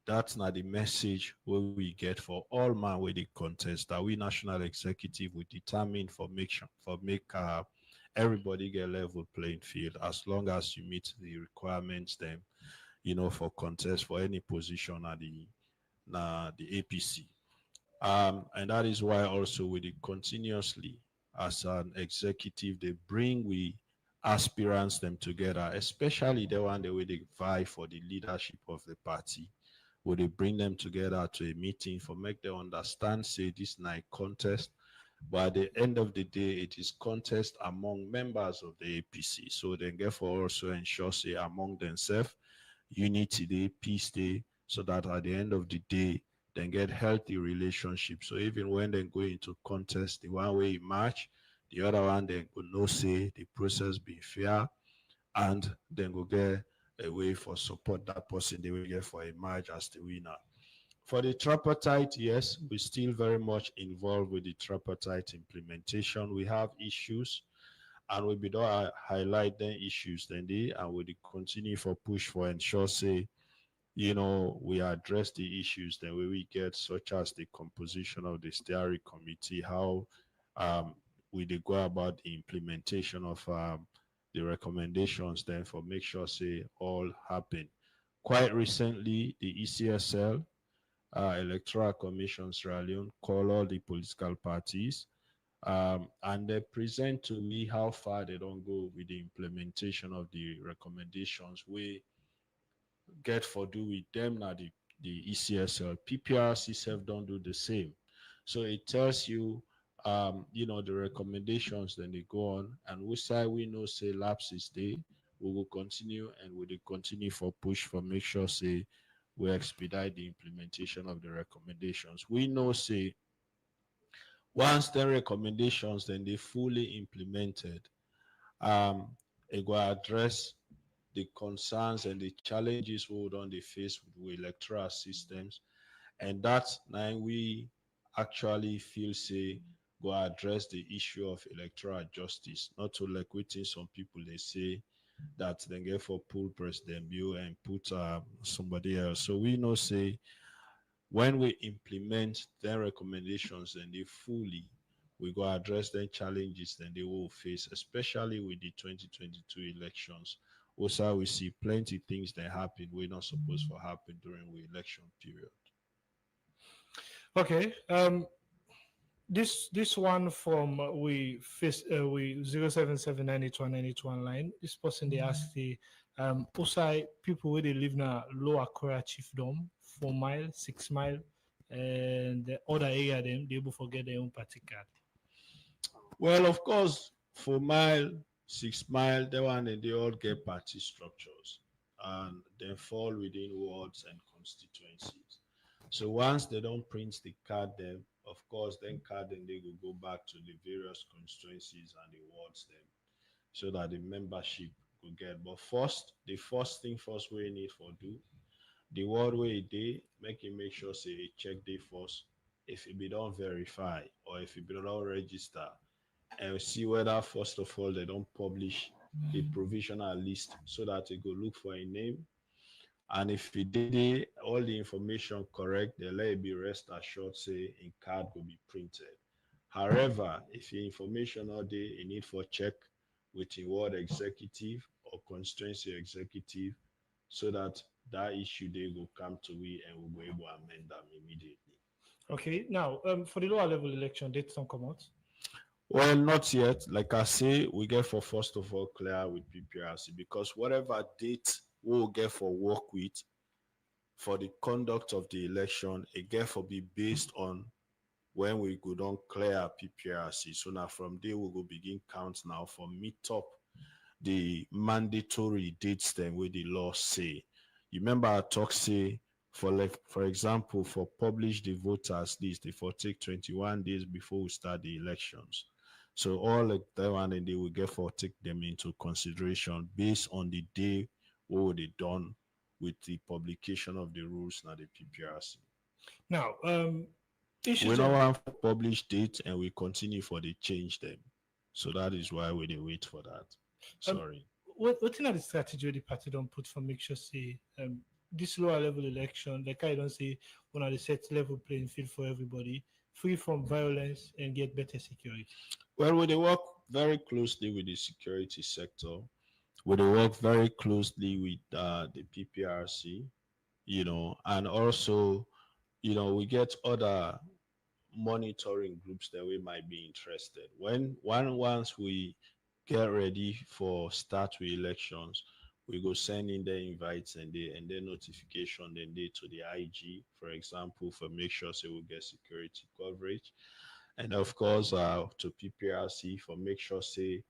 that's not the message where we get for all man with the contest that we national executive will determine for make everybody get level playing field as long as you meet the requirements then, for contest for any position at the APC. And that is why also we continuously as an executive they bring aspirants them together, especially the one the way they vie for the leadership of the party. would they bring them together to a meeting for make them understand, say this night contest. But at the end of the day, it is contest among members of the APC. So then therefore also ensure, say, among themselves, unity day, peace day, so that at the end of the day, then get healthy relationships. So even when they go into contest, the one way match, the other one then go no say the process be fair, and then go get a way for support that person they will get for a match as the winner. For the tripartite, yes, we're still very much involved with the tripartite implementation. We have issues, and we be don't highlight the issues then they, and we continue for push for ensure say, we address the issues then we get, such as the composition of the steering committee, how we dey go about the implementation of the recommendations then for make sure say all happen. Quite recently, the ECSL, Electoral Commission Sierra Leone, call all the political parties and they present to me how far they don't go with the implementation of the recommendations we get for do with them. Now the ECSL, PPRC self don't do the same. So it tells you, the recommendations, then they go on, and we say we know say lapses day, we will continue and we will continue for push for make sure say we expedite the implementation of the recommendations. We know say once the recommendations then they fully implemented, it will address the concerns and the challenges we would on the face with electoral systems, and that's now we actually feel say go address the issue of electoral justice, not to like waiting some people they say that they get for pull President Bill and put somebody else. So we know say when we implement their recommendations and they fully, we go address the challenges that they will face, especially with the 2022 elections. Also, we see plenty things that happen we're not supposed to happen during the election period. Okay. This one from we 07798191 line. This person they ask the Usai people where they live now lower Korea chiefdom 4 mile, 6 mile, and the other area them they able to get their own party card. Well, of course, 4 mile, 6 mile, they one and they all get party structures and they fall within wards and constituencies. So once they don't print the card, then of course, then card then they will go back to the various constituencies and the wards then, so that the membership will get. But first, the first thing first we need for do the ward way they make sure say check they first if it be don't verify or if it be don't register, and see whether first of all they don't publish the provisional list so that they go look for a name. And if it did all the information correct, they let it be rest assured say in card will be printed. However, if the information all day you need for check with the ward executive or constituency executive, so that that issue they will come to we and we'll be able to amend them immediately. Okay, now for the lower level election, dates don't come out. Well, not yet. Like I say, we get for first of all clear with PPRC, because whatever date we'll get for work with for the conduct of the election, it get for be based on when we go down clear PPRC. So now from there we will begin count now for meet up the mandatory dates then where the law say. You remember I talk say for example, for publish the voters list, they for take 21 days before we start the elections. So all of that one and they will get for take them into consideration based on the day what they done with the publication of the rules now the PPRC. Now, we don't want to publish dates and we continue for the change them. So that is why we didn't wait for that. Sorry. What are the strategy the party don't put for make sure say this lower level election, like I don't say one of the set level playing field for everybody, free from violence and get better security? Well, they work very closely with the security sector. They work very closely with the PPRC, and also, we get other monitoring groups that we might be interested. Once we get ready for start with elections, we go send in the invites and the notification then they to the IG, for example, for make sure so we get security coverage. And of course, to PPRC for make sure say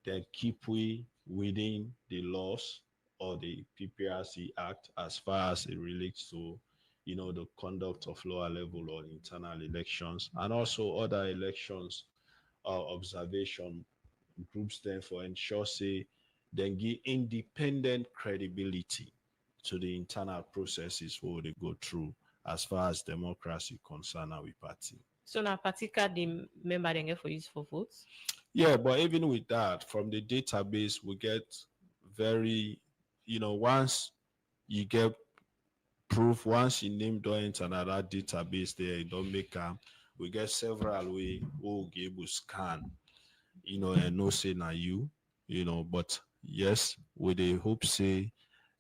then keep we within the laws or the PPRC Act as far as it relates to, the conduct of lower level or internal elections and also other elections observation groups then for ensure say then give independent credibility to the internal processes where they go through as far as democracy concern our party. So now particular the member then get for use for votes. Yeah, but even with that, from the database, we get very, once you get proof, once you name don't enter another database there, you don't make we get several way we'll be able to scan, and no say na you, but yes, with the hope say,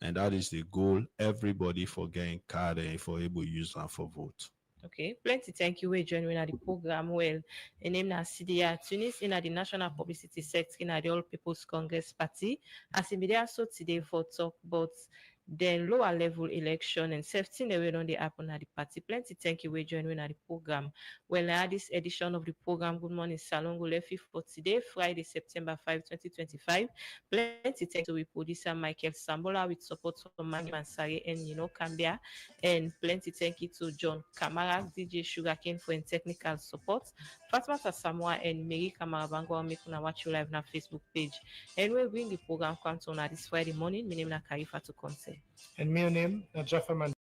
and that is the goal, everybody for getting card and for able to use them for vote. Okay, plenty thank you. We joining at the program. Well, the name na CDA Tunis in the National Publicity Sector in the All People's Congress Party. As in media so today for talk about the lower level election and safety the way on the happen at the party. Plenty thank you. We joining at the program. Well, now this edition of the program, Good Morning Salon, go left for today, Friday, September 5, 2025. Plenty thank you to producer Michael Sambola with support from Mani Mansari and Cambia. And plenty thank you to John Kamara, DJ Sugarcane for technical support. Fatmata Samoa and Mary Kamarabango will make una watch you live on our Facebook page. And we'll bring the program come to this Friday morning. My name is Karifa to Conte. And my name is Jaffa